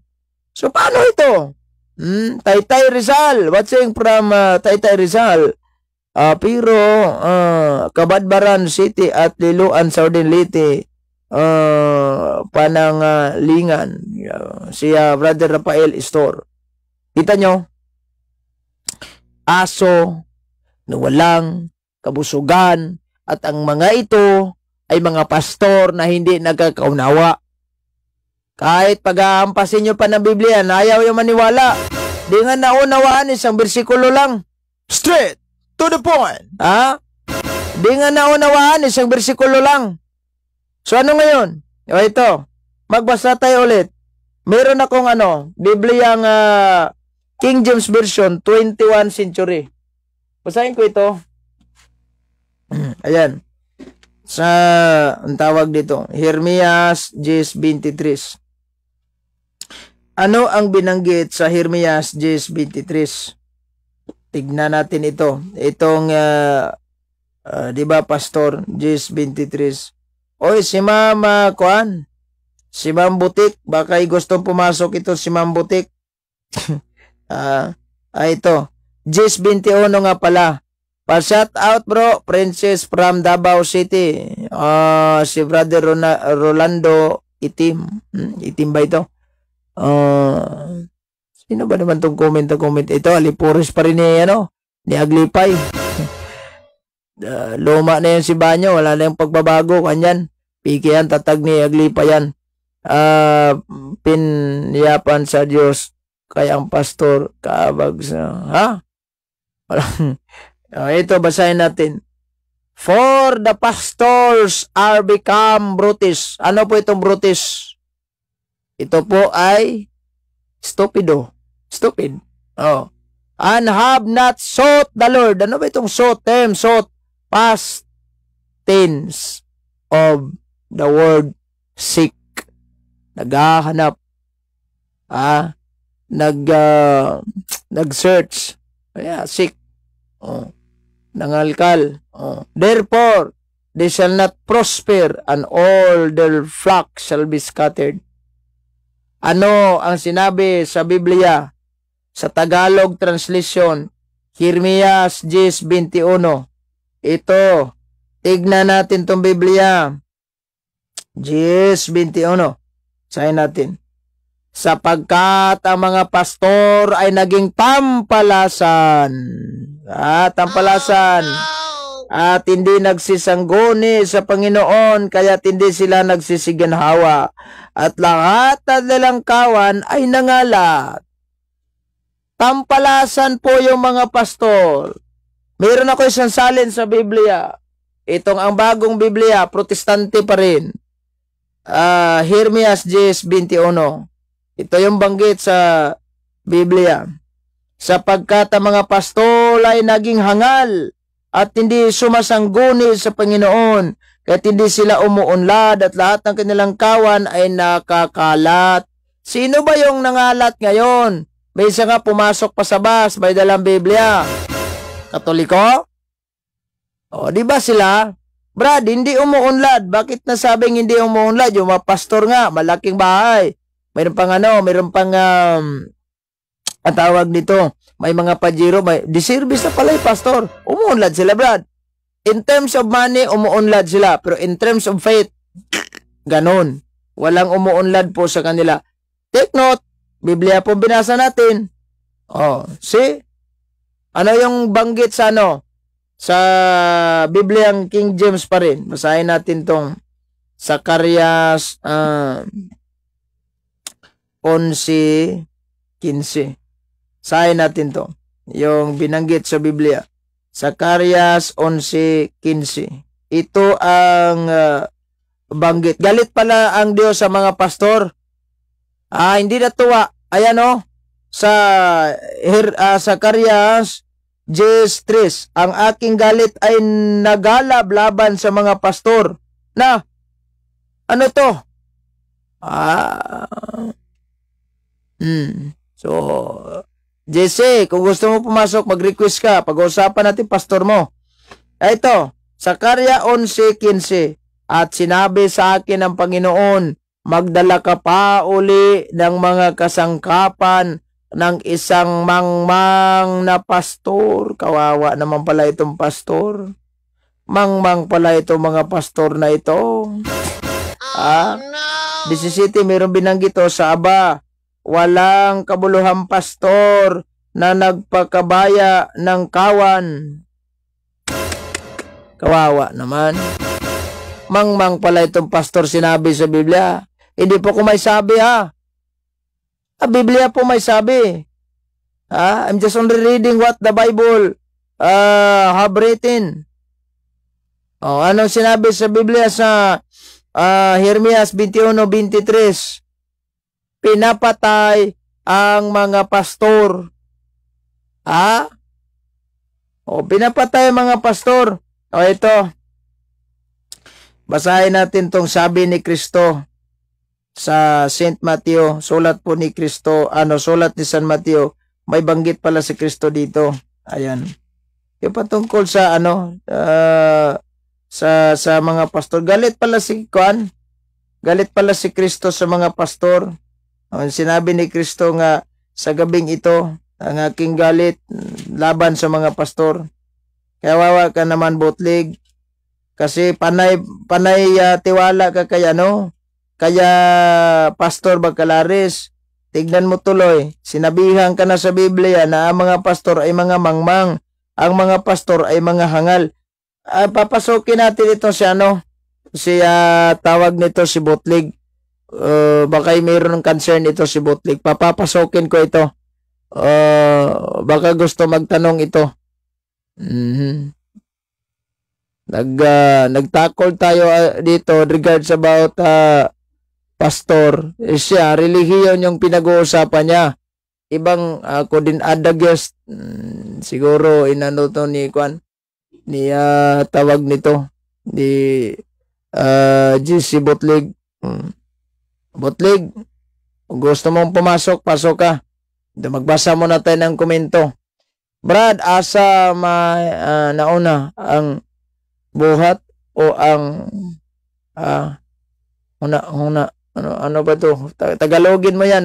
So, paano ito? Taytay Rizal. What's saying from Taytay Rizal? Pero Kabadbaran City at Liloan, Southern Leyte, Panangalingan, siya Brother Rafael Store. Kita nyo? Aso na walang kabusugan at ang mga ito ay mga pastor na hindi nagkakaunawa. Kahit pag-aampasin nyo pa ng Biblia, na ayaw yung maniwala. Di nga naunawaan, isang bersikulo lang. Straight to the point. Di nga naunawaan, isang bersikulo lang. So ano ngayon? O ito, magbasa tayo ulit. Meron akong Bibliang King James Version, 21st century. Basahin ko ito. Ayan. Ang tawag dito, Jeremias 10:23. Ano ang binanggit sa Jeremias 10:23? Tignan natin ito. Itong, di ba, Pastor, 10:23. Oy, si Mama, si Ma'am Butik, baka gustong pumasok ito si Ma'am Butik. Ito, 10:21 nga pala. Pa-shout out bro, Princess from Davao City. Si Brother Rolando Itim. Itim ba ito? Sino ba naman tong comment? Ito, Alipuris pa rin ni Aglipay. Luma na yan si Banyo, wala na yung pagbabago. Kanyan, piki yan, tatag ni Aglipay yan. Pinyapan sa Diyos, kaya ang pastor, kaabag sa, ito, basahin natin. For the pastors are become brutish. Ano po itong brutish? Ito po ay stupid. And have not sought the Lord. Ano ba itong sought? Sought. Past tense of the word seek. Naghahanap. Nag-search. Seek. Nangalkal. Therefore, they shall not prosper, and all their flock shall be scattered. Ano ang sinabi sa Biblia? Sa Tagalog translation, Jeremias 10:21. Ito, tignan natin tong Biblia. 10:21. Sayin natin. Sapagkat ang mga pastor ay naging tampalasan. Tampalasan. At hindi nagsisangguni sa Panginoon, kaya hindi sila nagsisiginhawa. At lahat ng lalangkawan ay nangalat. Tampalasan po yung mga pastor. Meron ako isang salin sa Biblia. Itong ang bagong Biblia, protestante pa rin. Jeremias 10:21. Ito yung banggit sa Biblia. Sapagkat ang mga pastor ay naging hangal at hindi sumasangguni sa Panginoon, kahit hindi sila umuunlad at lahat ng kanilang kawan ay nakakalat. Sino ba yung nangalat ngayon? May isa nga pumasok pa sa bus, may dalang Biblia. Katoliko? O, di ba sila? Brad, hindi umuunlad. Bakit nasabing hindi umuunlad? Yung mga pastor nga, malaking bahay. Mayroon pang ang tawag dito, may mga pajero, may diservice na pala yung pastor. Umuunlad sila, Brad. In terms of money, umuunlad sila. Pero in terms of faith, Ganon. Walang umuunlad po sa kanila. Take note, Biblia po binasa natin. Oh, see? Ano yung banggit sa ano? Sa Bibliang King James pa rin. Basahin natin tong Zacarias 11:15. Basahin natin to. Yung binanggit sa Biblia. Zacarias 11:15. Ito ang banggit. Galit pala ang Diyos sa mga pastor. Hindi natuwa. Ayan o. Sa Zacarias 10:3, ang aking galit ay nagalab laban sa mga pastor. Na, ano to? So, Jesse, kung gusto mo pumasok, mag-request ka. Pag-uusapan natin pastor mo. Ito, Zacarias 11:15. At sinabi sa akin ng Panginoon, magdala ka pa uli ng mga kasangkapan ng isang mangmang na pastor. Kawawa naman pala itong pastor. Mangmang pala itong mga pastor na ito. 17, mayroong binanggit sa aba. Walang kabuluhang pastor na nagpakabaya ng kawan. Kawawa naman. Mangmang pala itong pastor sinabi sa Biblia. Hindi po ko may sabi Biblia po may sabi. I'm just only reading what the Bible have written. Anong sinabi sa Biblia sa Jeremias 21:23? Pinapatay ang mga pastor. Pinapatay ang mga pastor. Ito. Basahin natin tong sabi ni Kristo sa Saint Matthew. Sulat po ni Kristo. Sulat ni San Matthew. May banggit pala si Kristo dito. Ayan. Yung patungkol sa sa mga pastor. Galit pala si Kristo sa mga pastor. Sinabi ni Kristo nga sa gabing ito, ang aking galit laban sa mga pastor. Kaya wawa ka naman, Butlig. Kasi panay tiwala ka kaya Pastor Bacalaris. Tignan mo tuloy, sinabihan ka na sa Biblia na ang mga pastor ay mga mangmang, ang mga pastor ay mga hangal. Papasokin natin ito si tawag nito si Butlig. Baka mayroon ng concern ito si Butlig. Papapasokin ko ito. Baka gusto magtanong ito. Nagtakol tayo dito regards about pastor. Siya, relihiyon yung pinag-uusapan niya. Ibang ako din ada guest. Siguro inano to ni Kwan. Ni tawag nito. Ni GC Butlig. Butlig, kung gusto mong pumasok, pasok ka. Magbasa muna tayo ng komento. Brad, asa nauna ang buhat o ang ano ba to? Tagalogin mo yan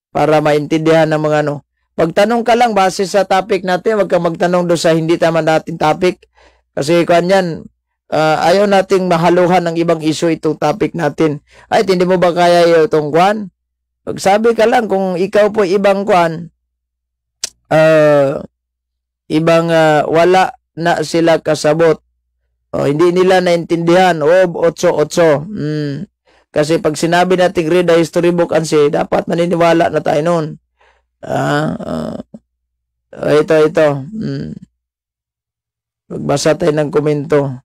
para maintindihan ng mga Pagtanong ka lang base sa topic natin, wag kang magtanong doon sa hindi tama natin topic. Kasi kanyan, ayaw nating mahaluhan ng ibang issue itong topic natin. Ay, hindi mo ba kaya itong kwan? Pagsabi ka lang kung ikaw po ibang kwan, wala na sila kasabot. Hindi nila naintindihan. 8-8. Kasi pag sinabi natin read the history book and say, dapat maniniwala na tayo nun. Ito. Magbasa tayo ng komento.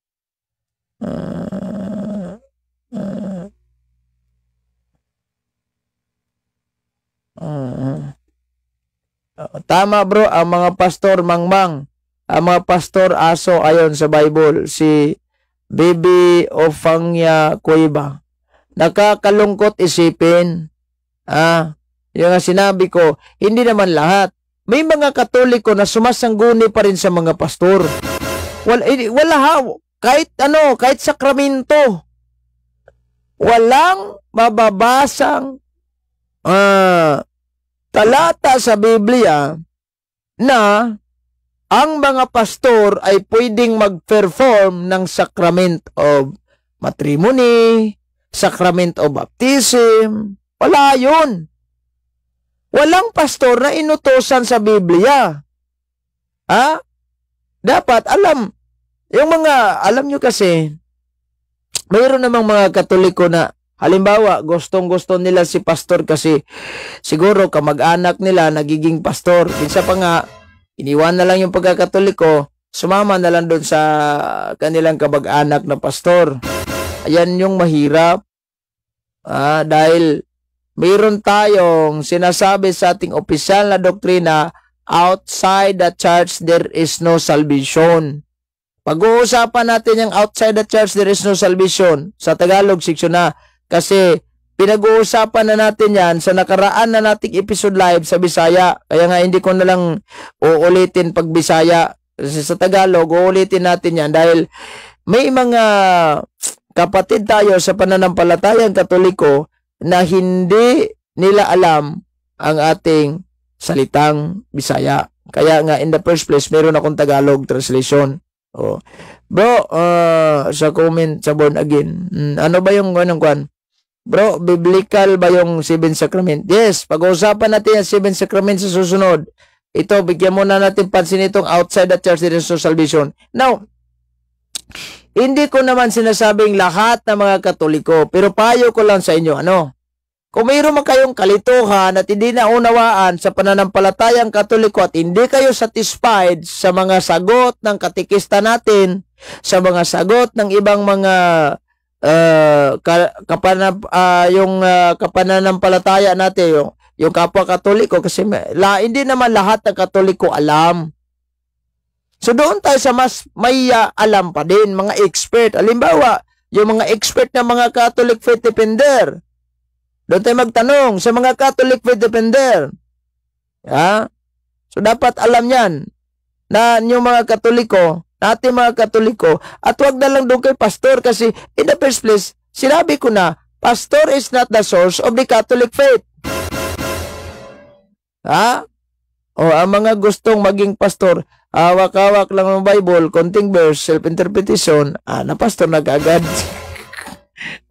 Tama bro, ang mga pastor mangmang. Ang mga pastor aso ayon sa Bible. Si Bibi Ofangya Cueva. Nakakalungkot isipin. Yung sinabi ko, hindi naman lahat. May mga Katoliko na sumasangguni pa rin sa mga pastor. Wala kahit sakramento. Walang mababasang talata sa Biblia na ang mga pastor ay pwedeng mag-perform ng sacrament of matrimony, sacrament of baptism. Wala yun. Walang pastor na inutosan sa Biblia. Ha? Dapat alam, alam nyo kasi, mayroon namang mga Katoliko na, halimbawa, gustong-gusto nila si pastor kasi siguro kamag-anak nila nagiging pastor. Minsan pa nga, iniwan na lang yung pagkakatoliko, sumama na lang doon sa kanilang kamag-anak na pastor. Ayan yung mahirap. Dahil mayroon tayong sinasabi sa ating opisyal na doktrina, outside the church, there is no salvation. Pag-uusapan natin yung outside the church, there is no salvation. Sa Tagalog, section na. Kasi pinag-uusapan na natin yan sa nakaraan na nating episode live sa Bisaya. Kaya nga hindi ko na lang uulitin pag Bisaya. Kasi sa Tagalog, uulitin natin yan dahil may mga kapatid tayo sa pananampalatayang Katoliko na hindi nila alam ang ating salitang Bisaya. Kaya nga, in the first place, meron akong Tagalog translation. Bro, sa comment sa born again, ano ba yung kwan? Bro, biblical ba yung 7 sacrament? Yes, pag-uusapan natin yung 7 sacrament sa susunod. Ito, bigyan muna natin pansin itong outside the church, there is no salvation. Now, hindi ko naman sinasabing lahat ng mga Katoliko, pero payo ko lang sa inyo, kung mayroon man kayong kalituhan at hindi naunawaan sa pananampalatayang Katoliko at hindi kayo satisfied sa mga sagot ng katikista natin, sa mga sagot ng ibang mga kapananampalataya natin, yung kapwa Katoliko, kasi hindi naman lahat ng Katoliko alam. So doon tayo sa mas may alam pa din, mga expert. Halimbawa, yung mga expert na mga Catholic Faith Defender. Doon tayo magtanong sa mga Catholic Faith Defender. So dapat alam yan na yung mga Katoliko, natin mga Katoliko, at wag na lang doon kay pastor kasi in the first place, sinabi ko na, pastor is not the source of the Catholic faith. Ang mga gustong maging pastor, hawak-hawak lang ng Bible, konting verse, self-interpretation, na pastor na kaagad.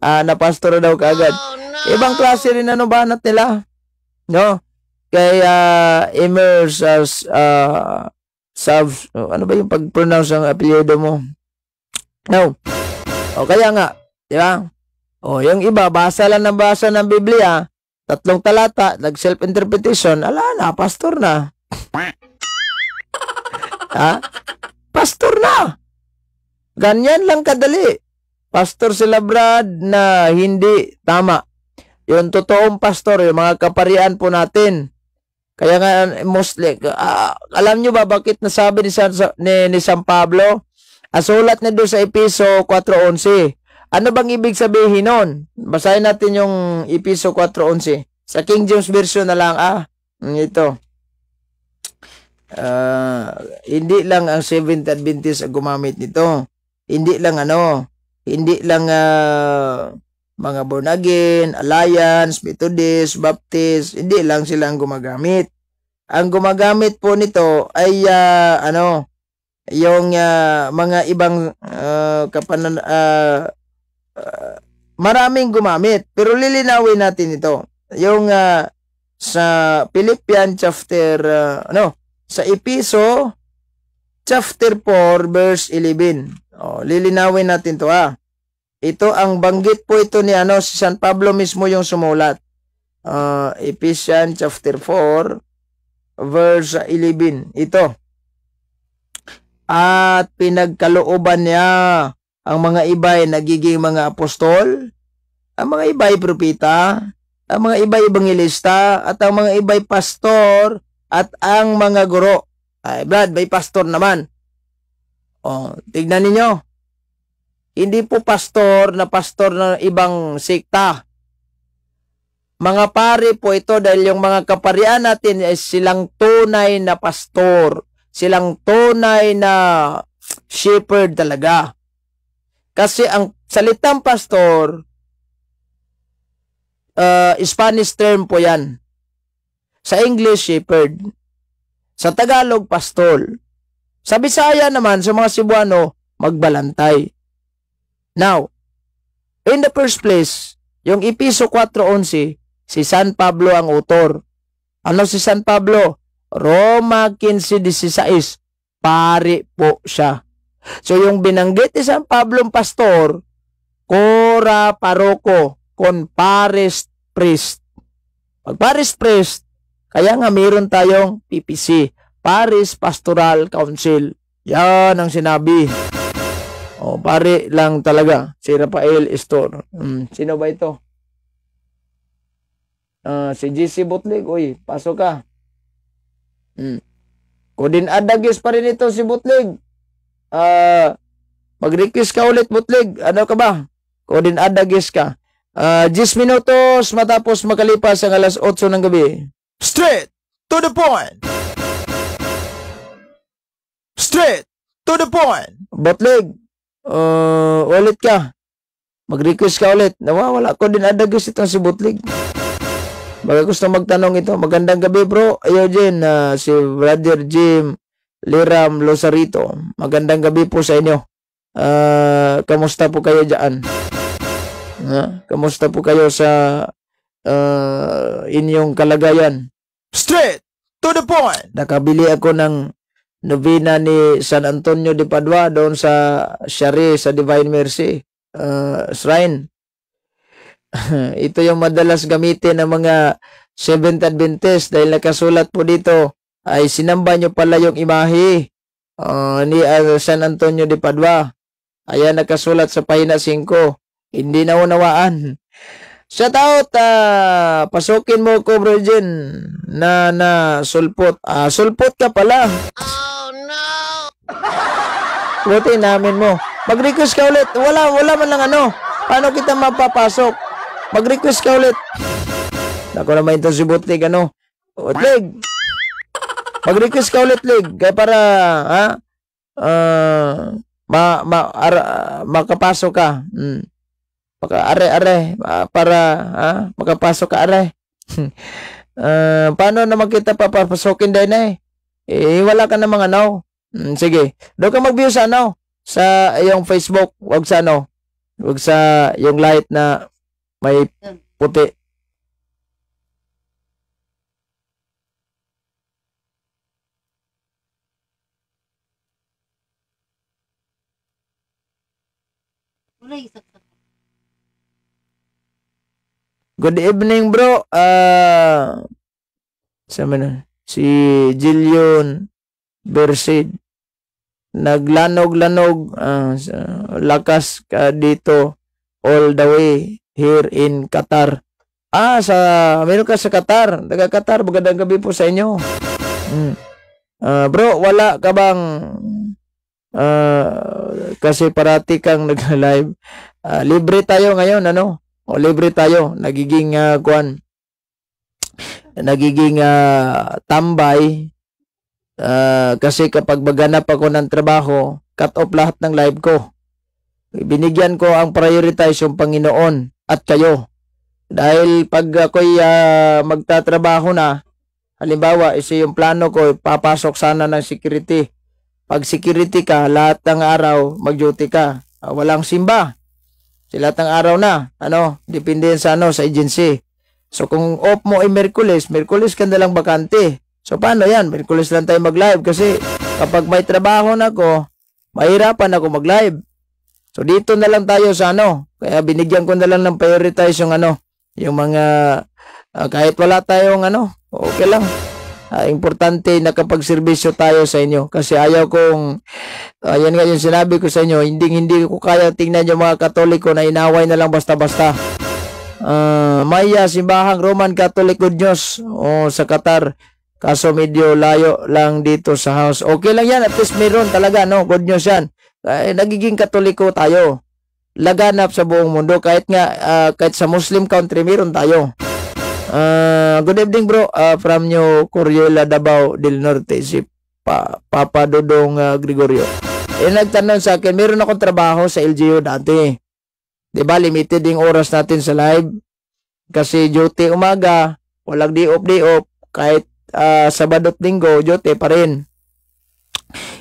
Na pastor na daw kaagad. Ibang klase rin banat nila. No? Kaya immerse as ano ba yung pag-pronounce ng apelyido mo? No. Kaya nga, di ba? Yung iba, basa lang ng basa ng Biblia, 3 talata, nag-self-interpretation, na, pastor na. Pastor na. Ganyan lang kadali. Pastor sila Brad na hindi tama. Yung totoong pastor, yung mga kaparian po natin. Kaya nga, mostly, alam nyo ba bakit nasabi ni San Pablo? Sulat niya doon sa Episo 4:11. Ano bang ibig sabihin nun? Basahin natin yung Episo 4:11. Sa King James Version na lang, ito. Hindi lang ang Seventh Adventist ang gumamit nito. Hindi lang mga born again, Alliance, Methodist, Baptist, hindi lang sila ang gumagamit. Ang gumagamit po nito ay yung mga ibang maraming gumamit. Pero lilinawin natin ito. Yung sa Philippians chapter sa Episo chapter 4 verse 11. Lilinawin natin to Ito ang banggit po ito ni si San Pablo mismo yung sumulat. Ephesians chapter 4 verse 11. Ito. At pinagkalooban niya ang mga iba'y nagiging mga apostol, ang mga iba'y propeta, ang mga iba'y ebangelista, at ang mga iba'y pastor, at ang mga guro. Brad, may pastor naman. Tignan ninyo. Hindi po pastor na ibang sekta. Mga pare po ito dahil yung mga kaparian natin ay silang tunay na pastor. Silang tunay na shepherd talaga. Kasi ang salitang pastor, Spanish term po yan. Sa English, shepherd. Sa Tagalog, pastor. Sa Bisaya naman, sa mga Cebuano, magbalantay. Now, In the first place, yung Episo 4:11, si San Pablo ang autor. Ano si San Pablo? Roma 15:16. Pari po siya. So yung binanggit ni San Pablo pastor, cora paroko, con pares priest. Pag pares priest, kaya nga meron tayong PPC, Paris Pastoral Council. Yan ang sinabi. O, pare lang talaga. Si Rafael Estor. Sino ba ito? Si GC Butlig. Uy, pasok ka. Kudin adagis pa rin ito si Butlig. Mag-request ka ulit, Butlig. Ano ka ba? Kudin adagis ka. 10 minutos matapos makalipas ang alas 8 ng gabi. Straight to the point. Straight to the point. Butlig. Ulit ka. Mag-request ka ulit. Nawawala ko din adagis itong si Butlig. Baga gusto magtanong ito. Magandang gabi bro. Ayo Jen, si Brother Jim Liram Losarito. Magandang gabi po sa inyo. Kamusta po kayo dyan? Kamusta po kayo sa inyong kalagayan? Straight to the point. Nakabili ako ng novena ni San Antonio de Padua doon sa Shari sa Divine Mercy Shrine. Ito yung madalas gamitin ng mga Seventh Adventist dahil nakasulat po dito ay sinamba nyo pala yung imahe ni San Antonio de Padua. Ayan nakasulat sa pahina 5. Hindi naunawaan. Shout out, pasukin mo ko bro Jen na sulpot. Sulpot ka pala. Oh no. Buti namin mo. Mag-request ka ulit. Wala man lang ano. Paano kita mapapasok? Mag-request ka ulit. Ako naman ito si Butlig ano. Butlig. Mag-request ka ulit, Lig. Kaya para makapasok ka. Para makapasok ka are. Paano naman kita papapasokin din wala ka namang ano. Sige, doon ka mag-view sa ano, sa yung Facebook, wag sa ano, wag sa yung light na may puti. Good evening, bro. Si Jillion Bersid. Naglanog-lanog. Lakas ka dito all the way here in Qatar. Meron ka sa Qatar. Taga-Qatar, magandang gabi po sa inyo. Bro, wala ka bang kasi parati kang nag-live. Libre tayo ngayon, ano? Libre tayo. Nagiging tambay. Kasi kapag maganap ako ng trabaho, cut off lahat ng live ko. Binigyan ko ang prioritize yung Panginoon at kayo. Dahil pag ako'y magtatrabaho na, halimbawa, isa yung plano ko, papasok sana ng security. Pag security ka, lahat ng araw, mag-duty ka. Walang simba. Lahat ng araw na, depende sa sa agency. So kung off mo ay Merkulis ka na lang bakante. So paano yan? Merkulis lang tayo mag-live kasi kapag may trabaho na ako, mahirapan ako mag-live. So dito na lang tayo sa kaya binigyan ko na lang ng prioritize yung yung mga kahit wala tayong okay lang. Importante na kapag serbisyo tayo sa inyo kasi ayaw kong yan nga yung sinabi ko sa inyo, hindi ko kaya tingnan yung mga Katoliko na inaway na lang basta-basta. Maya simbahang Roman Catholic Good News sa Qatar, kaso medyo layo lang dito sa house. Okay lang yan, at least meron talaga good news yan. Nagiging Katoliko tayo, laganap sa buong mundo, kahit sa Muslim country meron tayo. Good evening bro, from New Coriela, Davao del Norte, si Papa Dodong Gregorio. Nagtanong sa akin, meron akong trabaho sa LGU dati. Diba, limited yung oras natin sa live. Kasi duty umaga, walang day off, kahit Sabado at Linggo, duty pa rin.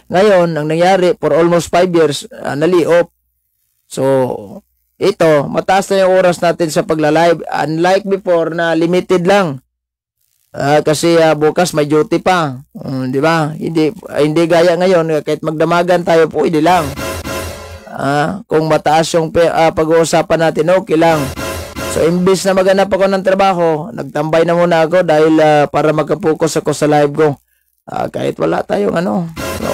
Ngayon, ang nangyari, for almost 5 years, nali-off. So, ito, mataas na yung oras natin sa pagla-live. Unlike before na limited lang. Kasi bukas may duty pa. Di ba? Hindi gaya ngayon, kahit magdamagan tayo, pwede lang. Kung mataas yung pag-uusapan natin, okay lang. So, imbis na maghanap ako ng trabaho, nagtambay na muna ako dahil para magka-focus ako sa live ko. Kahit wala tayong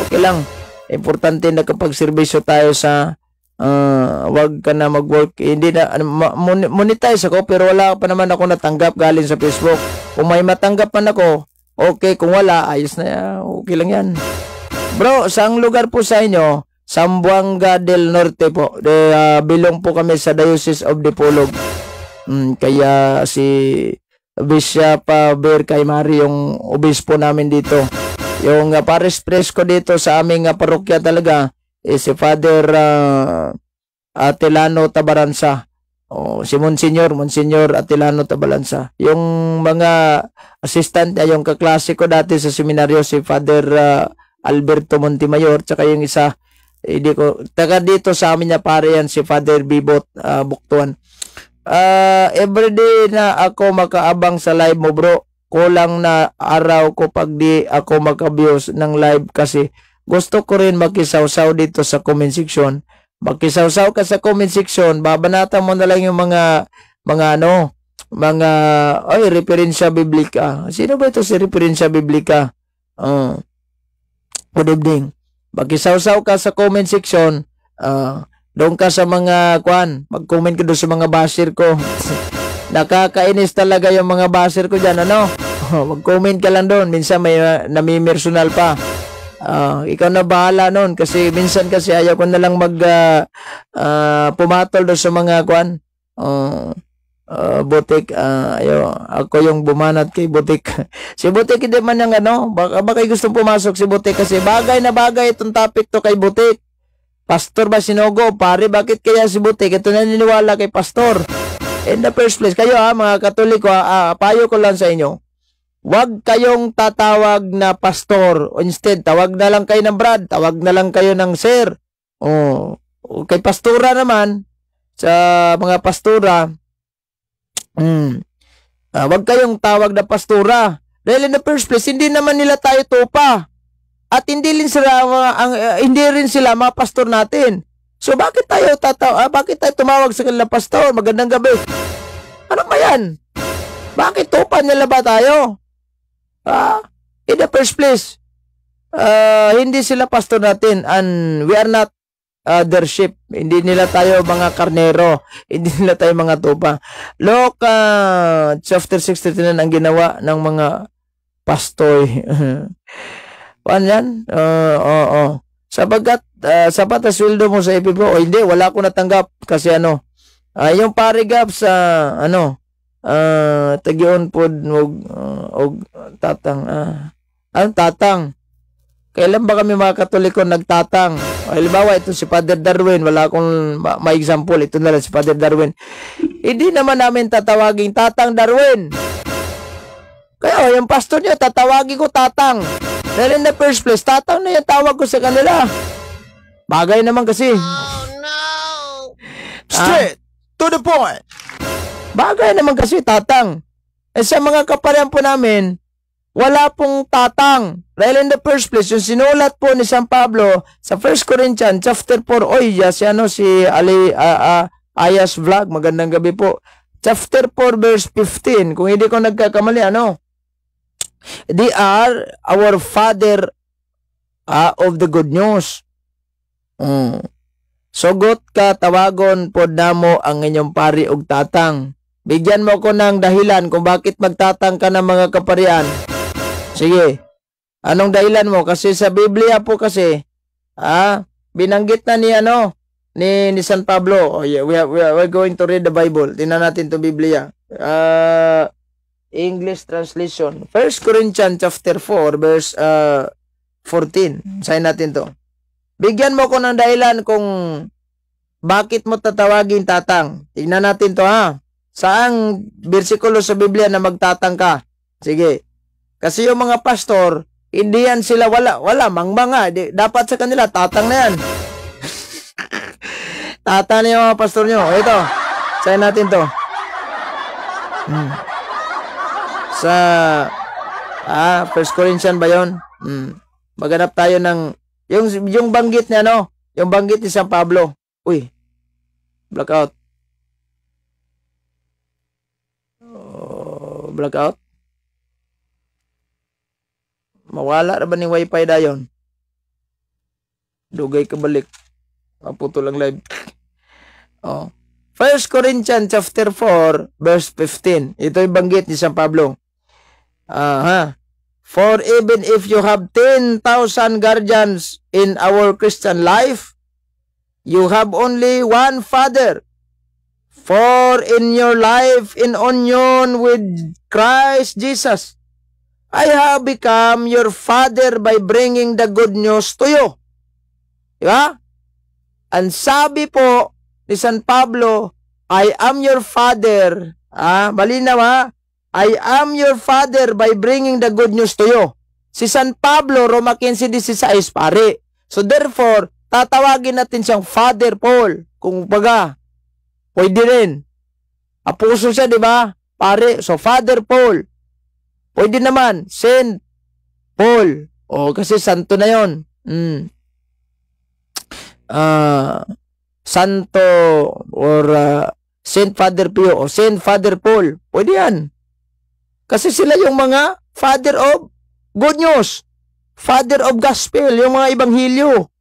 okay lang. Importante na kapag serbisyo tayo sa wag ka na mag-work. Hindi na monetize ako pero wala pa naman ako natanggap galing sa Facebook. Kung may matanggap man ako, okay. Kung wala, ayos na, okay lang yan. Bro, saang lugar po sa inyo? Zamboanga del Norte po. Bilong po kami sa Diocese of Dipolog. Kaya si Bishop Bear Caimari yung obispo namin dito. Yung pares presko dito sa aming parokya talaga si Father Atilano Tabaransa. Si Monsignor Atilano Tabaransa. Yung mga assistant yung kaklase ko dati sa seminaryo si Father Alberto Montemayor, tsaka yung isa taga dito sa amin na pare yan si Father Bibot Buktuan. Everyday na ako makaabang sa live mo, bro. Kulang na araw ko pag di ako maka-views ng live kasi gusto ko rin makisawsaw dito sa comment section. Makisawsaw ka sa comment section, babanatan mo na lang yung mga referensya biblika. Sino ba ito si referensya biblika? Good evening. Makisawsaw ka sa comment section, doon ka sa mga mag-comment ka doon sa mga basher ko. Nakakainis talaga yung mga basher ko dyan, mag-comment ka lang doon. Minsan may nami-personal pa. Ikaw na bahala noon kasi minsan kasi ayaw ko na lang pumatol doon sa mga Butik. Ako yung bumanat kay Butik. Si Butik hindi man yung baka gustong pumasok si Butik kasi bagay na bagay itong topic to kay Butik. Pastor ba sinugo? Pare, bakit kaya si Butik ito naniniwala kay Pastor? In the first place, kayo mga Katoliko, payo ko lang sa inyo. Huwag kayong tatawag na pastor. Instead, tawag na lang kayo ng Brad. Tawag na lang kayo ng Sir. Kay pastora naman, sa mga pastora, huwag kayong tawag na pastora. Dahil in the first place, hindi naman nila tayo tupa. At hindi rin sila mga pastor natin. So, bakit tayo tumawag sa kanila pastor? Magandang gabi. Ano ba yan? Bakit tupa nila ba tayo? In the first place, hindi sila pastor natin and we are not their sheep. Hindi nila tayo mga karnero. Hindi nila tayo mga tupa. Luke chapter 6:39 ang ginawa ng mga pastor. Yan? Sapat ang sweldo mo sa FB hindi, wala ko natanggap kasi yung parigap sa tagion po og tatang tatang. Kailan ba kami mga Katoliko nagtatang? Halimbawa ito si Father Darwin, wala akong ma-example, ito na lang si Father Darwin. Hindi naman namin tatawagin Tatang Darwin. Kaya yung pastor niya tatawagin ko Tatang. Dahil in the first place, Tatang na yung tawag ko sa kanila. Bagay naman kasi. Oh no! Straight to the point. Bagay naman kasi Tatang. Sa mga kaparian po namin, wala pong Tatang. Dahil in the first place, yung sinulat po ni San Pablo sa 1 Corinthians chapter 4, si Ayas Vlog, magandang gabi po. Chapter 4 verse 15, kung hindi ko nagkakamali, they are our father of the good news. Sugot ka, tawagon po namo ang inyong pari og tatang. Bigyan mo ko ng dahilan kung bakit magtatang ka ng mga kaparian. Sige. Anong dahilan mo? Kasi sa Biblia po kasi, binanggit na ni San Pablo. We're going to read the Bible. Tingnan natin 'tong Biblia. English translation. 1 Corinthians chapter 4 verse 14. Sayin natin 'to. Bigyan mo ko ng dahilan kung bakit mo tatawagin tatang. Tingnan natin 'to Saang bersikulo sa Biblia na magtatang ka? Sige. Kasi yung mga pastor, hindi yan sila wala mangmanga. Dapat sa kanila tatang na yan. Tata na yung mga pastor nyo. O, ito. Sayin natin to. Sa 1 Corinthians ba yun? Maghanap tayo ng yung banggit niya, no? Yung banggit ni San Pablo. Uy. Blackout. Blackout. Mawala na ba ni wifi dayon? Dugay ka balik. Maputo lang live. 1 Corinthians chapter 4 verse 15. Ito yung banggit ni San Pablo. For even if you have 10,000 guardians in our Christian life, you have only one Father. For in your life in union with Christ Jesus, I have become your Father by bringing the good news to you. Diba? Ang sabi po ni San Pablo, I am your Father. Malinaw ha? I am your Father by bringing the good news to you. Si San Pablo, Roma 15:16, pare. So therefore, tatawagin natin siyang Father Paul. Kung baga, pwede rin. Apostle siya, di ba? Pare, so Father Paul. Pwede naman, Saint Paul. Kasi santo na yon. Santo or Saint Father Pio o Saint Father Paul. Pwede yan. Kasi sila yung mga Father of Good News. Father of Gospel. Yung mga Ebanghelyo.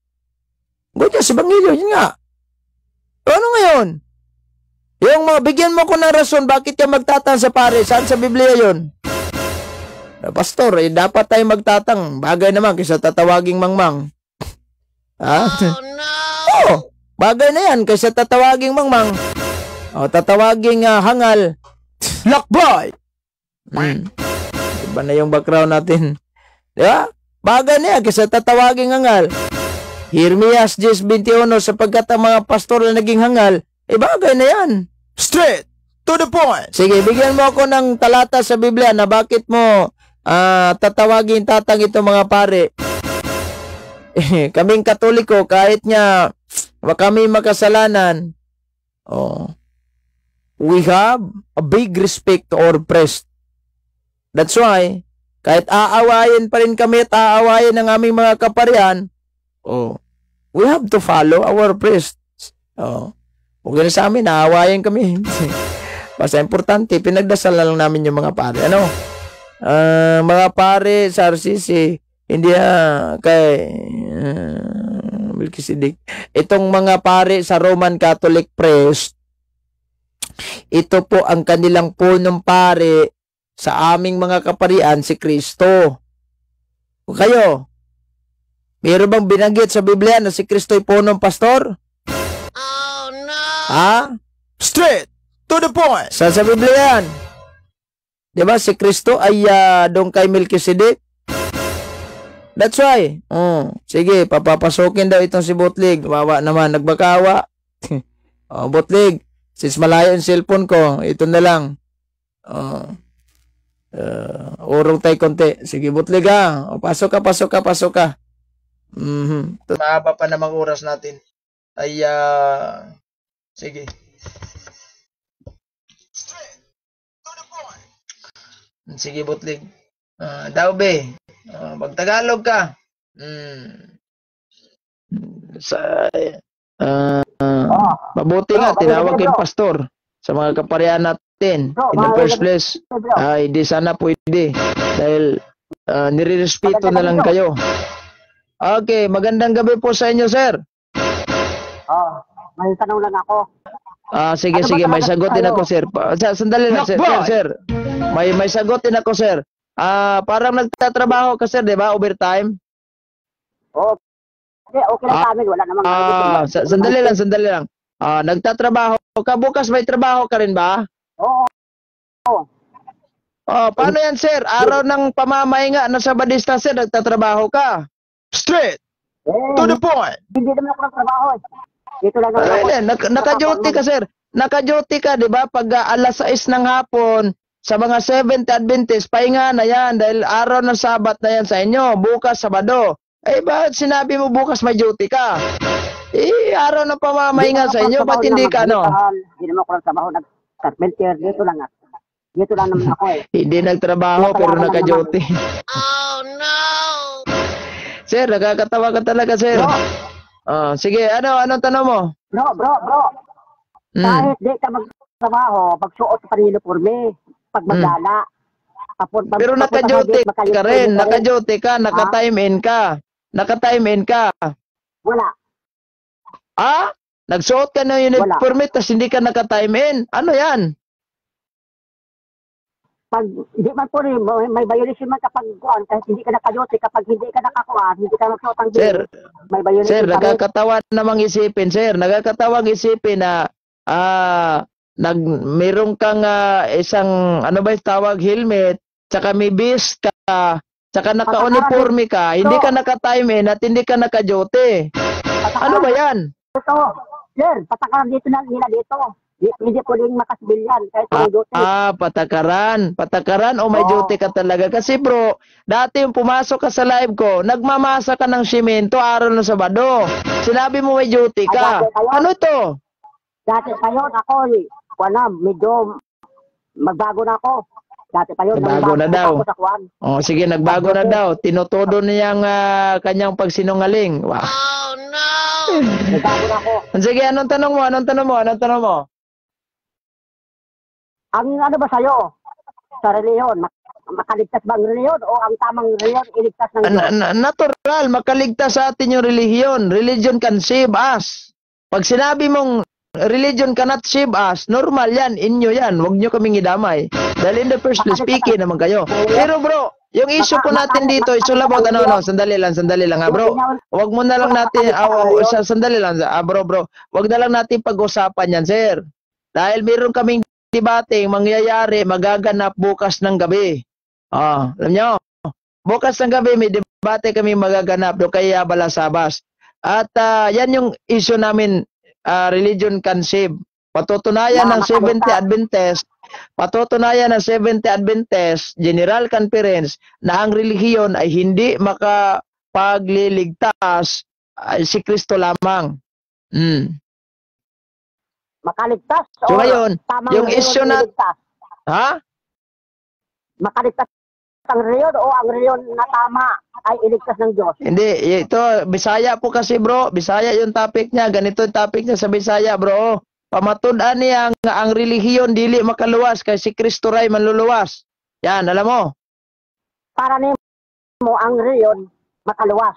Good News, Ebanghelyo. Yun nga. Ano ngayon? Yung mga, bigyan mo ko ng rason bakit ka magtatang sa pare. Saan sa Biblia yun? Pastor, dapat tayo magtatang. Bagay naman kaysa tatawaging mangmang. Oh, no! Bagay na yan kaysa tatawaging mangmang. Tatawaging hangal. Lakbay! Iba na yung background natin. Diba? Bagay na yan kaysa tatawaging hangal. Jeremias 10:21, sapagkat ang mga pastor na naging hangal, bagay na yan. Straight to the point. Sige, bigyan mo ako ng talata sa Biblia na bakit mo tatawagin tatang ito mga pare. Kaming Katoliko, kahit nga kami makasalanan, we have a big respect to our priest. That's why, kahit aawayin pa rin kami at aawayin ng aming mga kaparian, we have to follow our priest. Huwag na sa amin, aawayin kami. Basta importante, pinagdasal na lang namin yung mga pare. Mga pare sa RCC, hindi kay Melchizedek. Itong mga pare sa Roman Catholic priest, ito po ang kanilang punong pare sa aming mga kaparian, si Kristo. O kayo, mayroon bang binanggit sa Biblia na si Kristo ay punong pastor? Oh no! Straight to the point. Sa Biblia yan. Diba si Kristo ay doon kay Melchizedek? That's why. Sige, papapasukin daw itong si Butlig. Wawa naman, nagbakawa. Butlig, since malayo yung cellphone ko, ito na lang. Urong tayo konti. Sige, Butlig ha. Pasok ka. Mahaba pa namang oras natin. Ay, sige. Sige, Butlig. Daw be. Magtagalog ka. Mabuti nga, tinawag yung pastor sa mga kaparian natin in the first place. Hindi sana pwede dahil nire-respeto na lang kayo. Okay, magandang gabi po sa inyo, sir. May tanong lang ako. Sige, may sagutin ako, sir. Sandali lang, sir. May sagutin ako, sir. Parang nagtatrabaho ka, sir, di ba? Overtime? Okay lang sa amin. Wala namang sandali lang. Nagtatrabaho ka. Bukas may trabaho ka rin ba? Oo. Paano yan, sir? Araw ng pamamahinga na Sabadista, sir, nagtatrabaho ka. Straight to the point. Hindi naman ako nagtrabaho. Dito lang ako. Naka-duty ka, sir. Naka-duty ka, di ba? Pag alas 6 ng hapon, sa mga Seventh Adventist, pahinga na yan dahil araw ng Sabat na yan sa inyo. Bukas, Sabado. Bakit sinabi mo bukas may duty ka? Araw na pamamahinga sa inyo, ba't hindi ka, ano? Hindi naman ako nagtrabaho, nag-carpenter, dito lang ako. Dito lang naman ako eh. Hindi nagtrabaho, pero naka-duty. Oh no! Sir, nakakatawa ka talaga, sir. Sige, anong tanong mo? Bro. Kahit di ka magtrabaho, magsuot sa uniforme, pag maglala. Pero naka-duty ka rin, naka-duty ka, naka-time in ka. Naka-time in ka. Wala. Nagsuot ka ng uniforme, tapos hindi ka naka-time in. Ano yan? Pag hindi man po rin, may violation man kapag kuan, kahit hindi ka naka-duty, kapag hindi ka nakakuan, hindi ka magsuot ang Sir, may violation. Sir, nagkakatawa namang isipin, sir. Nagkakatawang isipin na mayroon kang isang, ano ba yung tawag, helmet, tsaka may vest ka, tsaka naka-uniforme ka, hindi ka naka-time in at hindi ka naka-duty. Ano ba yan? Ito, sir, patakaran dito na nila dito. Hindi po rin makasibilyan kahit may duty. Patakaran o may duty ka talaga. Kasi bro, dati yung pumasok ka sa live ko, nagmamasa ka ng simento araw ng Sabado. Sinabi mo may duty ka. Ano ito? Dati pa yun, ako, medyo magbago na ako. Dati pa yun, nagbago na daw. Sige, nagbago na daw. Tinutodo niyang kanyang pagsinungaling. Wow. Oh no! Nagbago na ako. Sige, anong tanong mo? Ang ano ba sa'yo? Sa reliyon, makaligtas ba ang reliyon o ang tamang reliyon iligtas ng Diyos? Natural, makaligtas sa atin yung relihiyon. Religion can save us. Pag sinabi mong religion cannot save us, normal yan, inyo yan. Huwag nyo kaming idamay. Dahil in the first place, speaking naman kayo. Pero bro, yung issue po natin dito, it's all about sandali lang bro. Huwag mo na lang natin, sandali lang, bro. Huwag na lang natin pag-usapan yan, sir. Dahil meron kaming debating mangyayari, magaganap bukas ng gabi. Alam nyo, bukas ng gabi may debate kami magaganap do kay Balasabas. At yan yung issue namin, religion can save. Patutunayan ng 70 Adventist General Conference na ang relihiyon ay hindi makapagliligtas, si Kristo lamang. Makaligtas so ngayon, yung issue na makaligtas ang reliyon o ang reliyon na tama ay iligtas ng Diyos. Hindi, ito Bisaya po kasi bro, Bisaya yung topic niya, ganito yung topic niya sa Bisaya bro. Pamatud-an niya ang relihiyon dili makaluwas kay si Kristo ray manluluwas. Yan, alam mo? Para nimo ang reliyon makaluwas.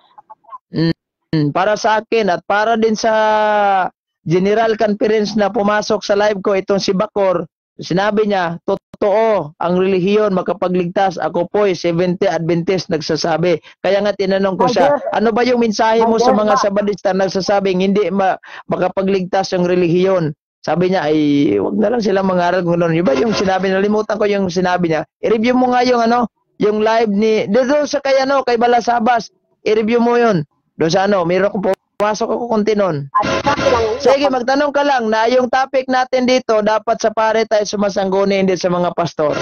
Para sa akin at para din sa General Conference na pumasok sa live ko, itong si Bacor, sinabi niya, totoo, ang relihiyon makapagligtas. Ako po'y 70 Adventist nagsasabi. Kaya nga tinanong ko siya, ano ba yung mensahe mo sa mga Sabadista nagsasabing hindi makapagligtas yung relihiyon? Sabi niya, ay wag na lang silang mangaral kung ano. Iba yung sinabi, nalimutan ko yung sinabi niya. I-review mo nga yung yung live ni, doon sa kay Balasabas, i-review mo yun. Doon sa meron akong pumasok ako kontinon. Sige, magtanong ka lang na yung topic natin dito, dapat sa pare tayo sumasangguni, hindi sa mga pastor.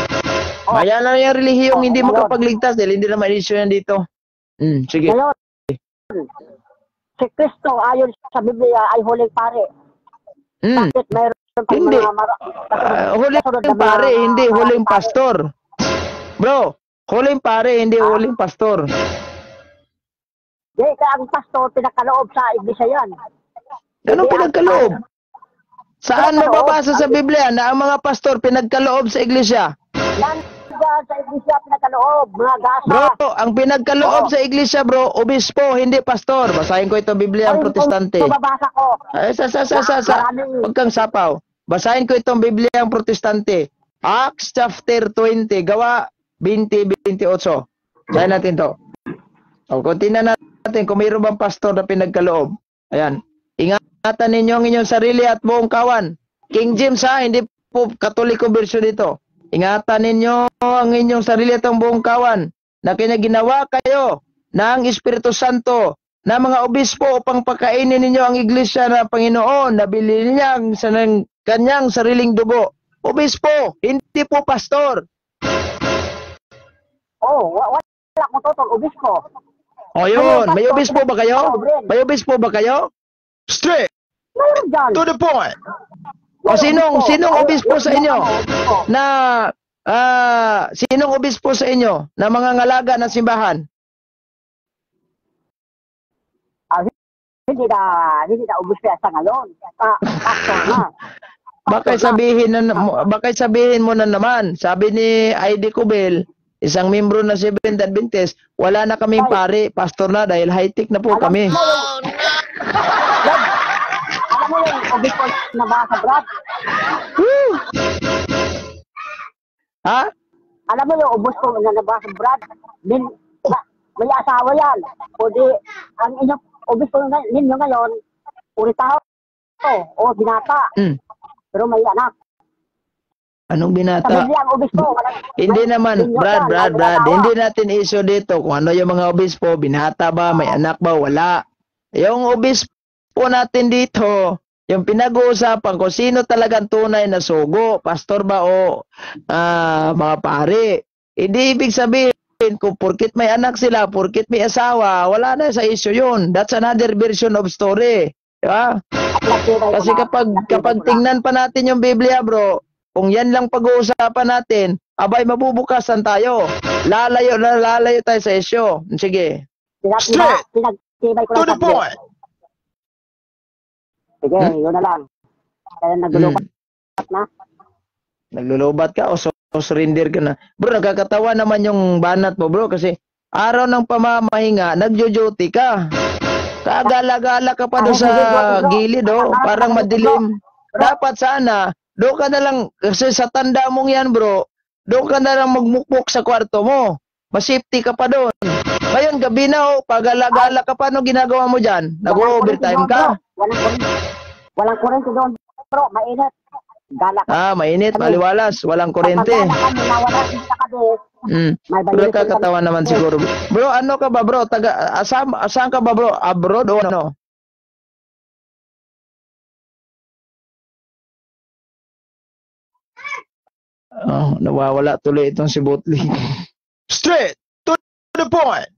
Maya lang yung relihiyong hindi makapagligtas dahil hindi naman issue yan dito. Sige. Ngayon, si Kristo ayon sa Biblia ay huling pare. Bakit mayroon hindi. Huling pare, hindi huling pastor. Bro, huling pare, hindi huling pastor. Di ka ang pastor pinagkaloob sa iglesia yan. Anong pinagkaloob? Saan mababasa sa Biblia na ang mga pastor pinagkaloob sa iglesia? Yan sa iglesia pinagkaloob, mga gasa. Bro, ang pinagkaloob sa iglesia bro, obispo, hindi pastor. Basahin ko ito Biblia ang Protestante. Babasa ko. Huwag kang sapaw. Basahin ko itong Biblia ang Protestante. Acts chapter 20, gawa 20-28. Basahin natin to. Kuntina natin kung mayroon bang pastor na pinagkaloob. Ayan. Ingatan ninyo ang inyong sarili at buong kawan. King James hindi po Katoliko version dito. Ingatan ninyo ang inyong sarili at ang buong kawan na kinaginawa kayo ng Espiritu Santo na mga obispo upang pakainin ninyo ang iglesia na Panginoon na bilhin niya sa kanyang sariling dugo. Obispo, hindi po pastor. Wala ko totoo, obispo. O yun, may obispo ba kayo? May obispo ba kayo? Straight Mayroon dyan. to the point. O sinong obispo sa inyo na sinong obispo sa inyo na mga ngalaga ng simbahan? Hindi na ubus kaya sa ngayon. Pastor na. Bakit sabihin mo na naman, sabi ni ID Cubel, isang membro na Seventh Adventist, wala na kaming pare, pastor na dahil high-tech na po kami. Oh, no. Alam mo yung obispo na baka Brad? Ha? Alam mo yung obispo na nabasa Brad? May asawa yan. O di, ang inyong obispo ninyo ngayon, puritaho o binata. Pero may anak. Anong Sa binata? Biblia ang obispo. Hindi naman, Brad, hindi natin issue dito kung ano yung mga obispo, binata ba, may anak ba, wala. Yung obispo natin dito, yung pinag-uusapan kung sino talagang tunay na sugo, pastor ba o mga pare. Hindi ibig sabihin kung porkit may anak sila, porkit may asawa, wala na sa issue yun. That's another version of story. Diba? Kasi kapag tingnan pa natin yung Biblia, bro, kung yan lang pag-uusapan natin, abay mabubukasan tayo. Lalayo tayo sa issue. Sige. Pinagtibay ko lang sa point. Sige, yun na lang. Kaya naglulubat na. Naglulubat ka o surrender ka na. Bro, nakakatawa naman yung banat mo, bro, kasi araw ng pamamahinga, nagjo-duty ka. Kagala-gala ka pa doon sa gilid, parang madilim. Dapat sana, doon ka na lang, kasi sa tanda mong yan, bro, doon ka na lang magmukmuk sa kwarto mo. Masafety ka pa doon. Ngayon, gabi na, pagala-gala ka pa, ano ginagawa mo dyan? Nag-overtime ka? Walang kurente doon, bro, mainit. Mainit, maliwalas, walang kurente. Bro, kakatawa naman siguro. Bro, ano ka ba, bro? Saan ka ba, bro? Abroad o ano? Nawawala tuloy itong si Butlig. Straight to the point.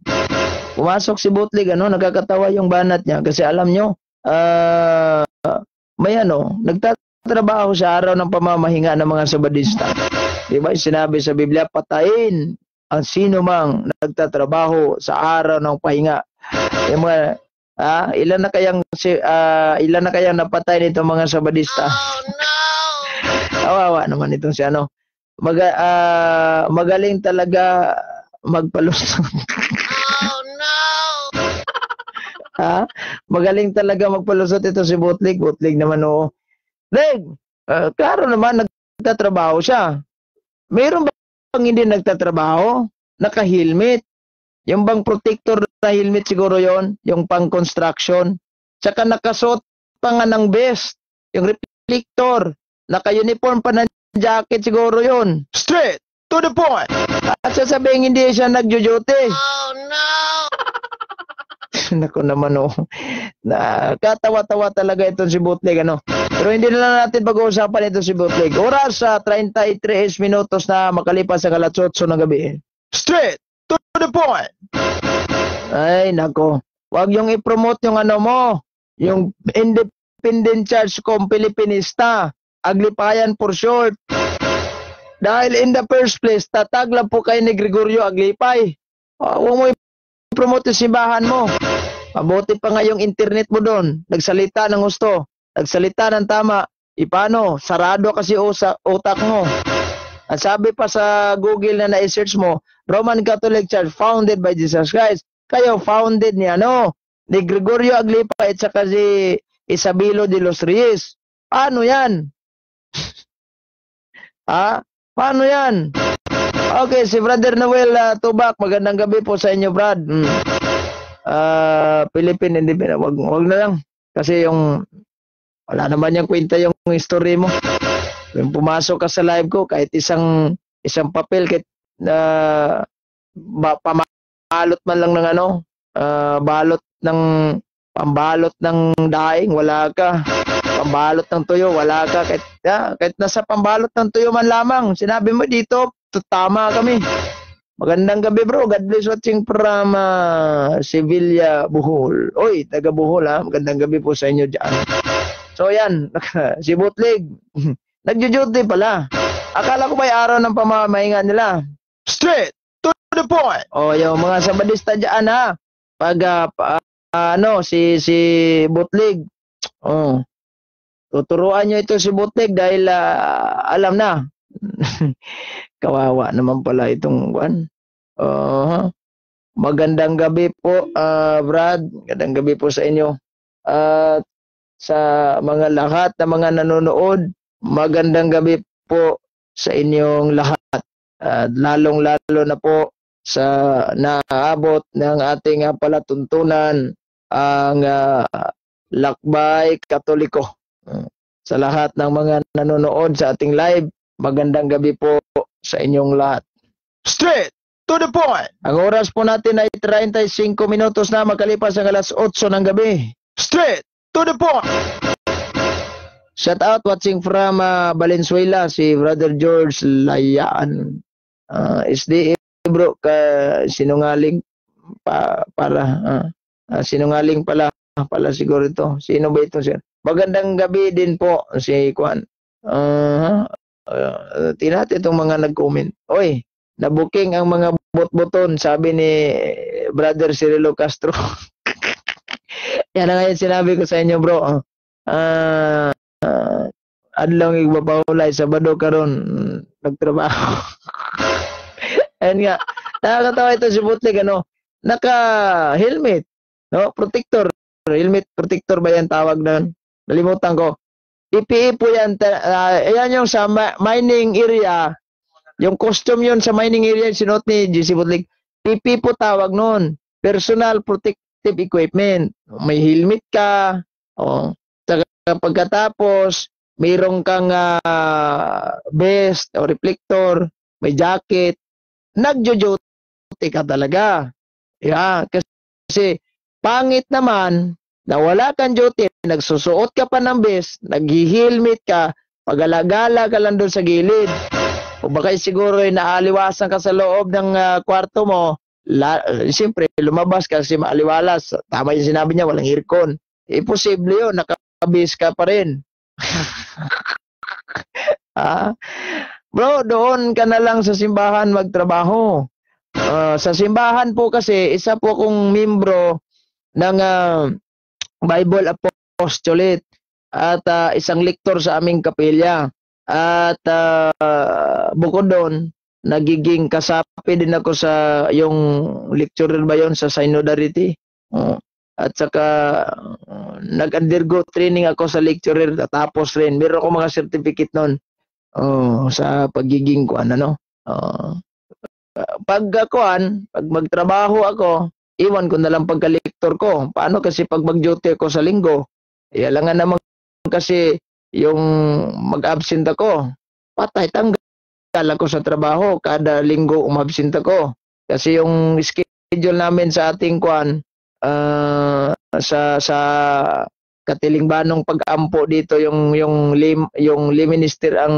Pumasok si Butlig, nakakatawa yung banat niya kasi alam nyo, may nagtatrabaho sa araw ng pamamahinga ng mga Sabadista. Diba? Sinabi sa Biblia, patayin ang sino mang nagtatrabaho sa araw ng pahinga. Yung mga, ilan na kayang napatay nito mga Sabadista? Oh, no. Kawawa naman itong si magaling talaga magpalusot. Oh, no. Magaling talaga magpalusot ito si Butlig. Butlig naman, Leg, klaro naman nagtatrabaho siya. Mayroon bang hindi nagtatrabaho? Naka-helmet. Yung bang protector na helmet siguro yon, yung pang-construction. Tsaka nakasuot pa nga ng vest, yung reflector. Naka-uniform pa ng jacket siguro yon. Straight to the point. At sasabihin hindi siya nagjo-duty. Oh, no. Nako naman, Nakatawa-tawa talaga ito si Butlig, Pero hindi na lang natin pag-uusapan ito si Butlig. Oras sa 33 minutos na makalipas sa alas 8 ng gabi. Straight to the point. Ay, nako. Huwag yung i-promote yung yung Independent Church kong Pilipinista. Aglipayan for short. Dahil in the first place, tatag lang po kayo ni Gregorio Aglipay. Huwag mo i-promote yung simbahan mo. Mabuti pa nga yung internet mo doon. Nagsalita ng gusto. Nagsalita ng tama. Paano? Sarado kasi sa utak mo. At sabi pa sa Google na na-search mo, Roman Catholic Church founded by Jesus Christ. Kayo founded ni ni Gregorio Aglipay at saka si Isabelo de los Reyes. Paano yan? Paano yan? Okay, si Brother Noel Tubak, magandang gabi po sa inyo, Brad. Philippine Independent, wag na lang. Kasi wala naman yung kwenta yung history mo. Kung pumasok ka sa live ko, kahit isang papel, kahit pamalot man lang ng pambalot ng daing, wala ka. Pambalot ng tuyo, wala ka. Kahit nasa pambalot ng tuyo man lamang, sinabi mo dito, tama kami. Magandang gabi bro. God bless watching from Sevilla, Bohol. Oy, taga Bohol ha. Magandang gabi po sa inyo dyan. So yan, si Bootleg. Nagjo-duty pala. Akala ko ba'y araw ng pamamahinga nila. Straight to the point. O yung mga sabadista dyan ha. Pag si Bootleg. Oh. Tuturuan nyo ito si Bootleg dahil alam na. Kawawa naman pala itong one. Magandang gabi po, Brad. Magandang gabi po sa inyo. Sa mga lahat na mga nanonood, magandang gabi po sa inyong lahat. Lalong-lalo na po sa naabot ng ating palatuntunan ang Lakbay Katoliko. Sa lahat ng mga nanonood sa ating live, magandang gabi po sa inyong lahat. Straight to the point. Ang oras po natin ay 35 minutos na makalipas ang alas 8 ng gabi. Straight to the point. Shout out watching from Valenzuela, si Brother George Layaan. SDA bro, sinungaling sinungaling pala siguro ito. Sino ba ito sir? Magandang gabi din po si Kwan. Tinati itong mga nag-comment. Oy, nabuking ang mga bot-boton, sabi ni Brother Cirilo Castro. Yan na ngayon sinabi ko sa inyo bro. Adlong igbapaulay, Sabado karon nagtrabaho. Ayan nga, nakakatawa ito si Bootleg, naka-helmet, no? Protector, helmet protector ba yan tawag doon? Nalimutan ko. PPE po yan. Ayan yung sa mining area. Yung costume yun sa mining area, sinuot ni GC Bootleg. PPE po tawag noon. Personal Protective Equipment. May helmet ka. Pagkatapos, mayroong kang vest o reflector. May jacket. Nagjo-duty ka talaga. Yeah, kasi pangit naman na wala kang duty, nagsusuot ka pa ng vest, nag-helmet ka, pag-alagala ka lang doon sa gilid. O baka siguro ay naaliwasan ka sa loob ng kwarto mo, siyempre lumabas ka kasi maaliwalas. Tama yung sinabi niya, walang aircon. Imposible yun, nakabis ka pa rin. Bro, doon ka na lang sa simbahan magtrabaho. Sa simbahan po kasi, isa po akong membro ng Bible Apostolate at isang lektor sa aming kapilya. At bukod doon, nagiging kasapi din ako sa yung lecturer ba yun sa Synodarity. At saka nag-undergo training ako sa lecturer, tapos rin meron ako mga certificate noon sa pagiging pag magtrabaho ako, iwan ko na lang pagka-lector ko. Paano kasi pag mag-duty ako sa linggo, alangan naman kasi yung mag-absent ako, patay, tanggal ako sa trabaho. Kada linggo umabsent ako. Kasi yung schedule namin sa ating sa katilingbanong pag-ampo dito, yung minister ang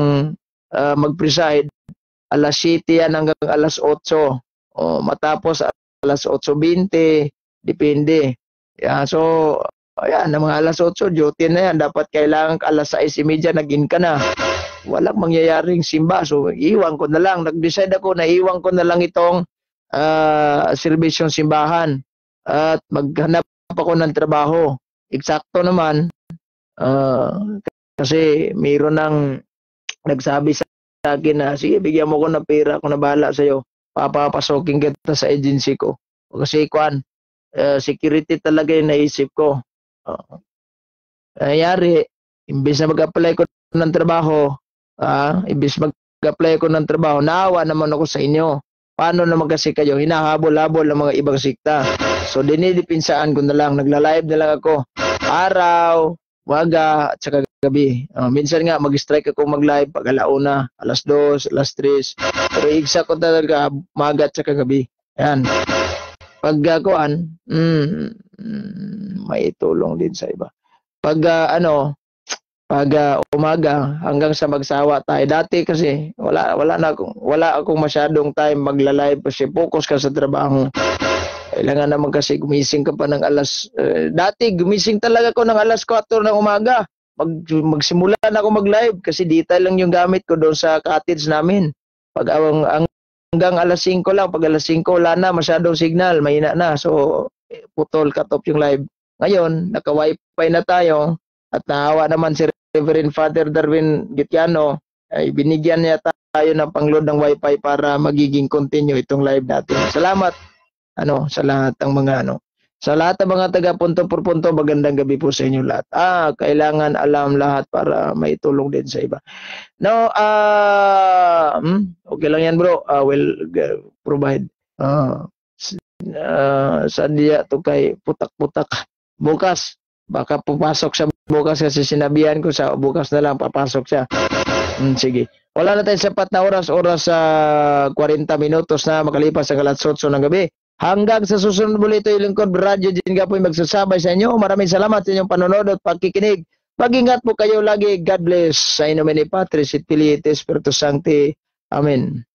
mag-preside. Alas 7 yan hanggang alas 8. Matapos alas 8:20, depende. So, ayan, ng mga alas 8, duty na yan. Dapat kailangan alas 6:30, nag-in ka na. Walang mangyayaring simba. So, iwan ko na lang. Nag-decide ako na iwan ko na lang itong serbisyong simbahan. At maghanap ako ng trabaho. Eksakto naman. Kasi mayroon ng nagsabi sa akin na, sige, bigyan mo ko ng pera, ako na bahala sa'yo. Papapasokin kita sa agency ko. Kasi security talaga yung naisip ko. Nangyari, imbes na mag-apply ko ng trabaho, naawa naman ako sa inyo. Paano naman kasi kayo, hinahabol-habol ng mga ibang sikta. So, dinidipinsaan ko na lang, nagla-live na lang ako. Araw, waga, at saka gabi. Minsan nga, mag-strike ako mag-live pag alauna, alas 2, alas 3. Pero igsa ko talaga, maga at saka gabi. Ayan. Pag may tulong din sa iba. Pag pag umaga hanggang sa magsawa tayo. Dati kasi wala akong masyadong time magla-live kasi focus ka sa trabaho. Kailangan naman kasi gumising ka pa ng dati gumising talaga ako ng alas 4 ng umaga. Magsimula na ako mag-live kasi detail lang yung gamit ko doon sa cottage namin. Pag hanggang alas 5 lang, pag alas 5 wala na masyadong signal, mahina na. So putol, cut off yung live. Ngayon, naka-wifi na tayo at nahawa naman si Reverend Father Darwin Gitiano, ay binigyan niya tayo ng pangload ng wifi para magiging continue itong live natin. Salamat sa lahat ng mga sa lahat ng mga taga punto por punto, magandang gabi po sa inyo lahat. Kailangan alam lahat para may tulong din sa iba. No, okay lang yan bro. We'll provide. Sandiya to kay putak-putak. Bukas, baka pupasok siya bukas kasi sinabihan ko sa bukas na lang papasok siya. Sige. Wala na tayong sapat na oras sa 40 minutos na makalipas ang alas 8 ng gabi. Hanggang sa susunod muli ito yung lingkod radyo din nga po yung magsasabay sa inyo. Maraming salamat sa inyong panonood at pagkikinig. Mag-ingat po kayo lagi. God bless. Sa nomine Patris et Filii et Spiritus Sancti. Amen.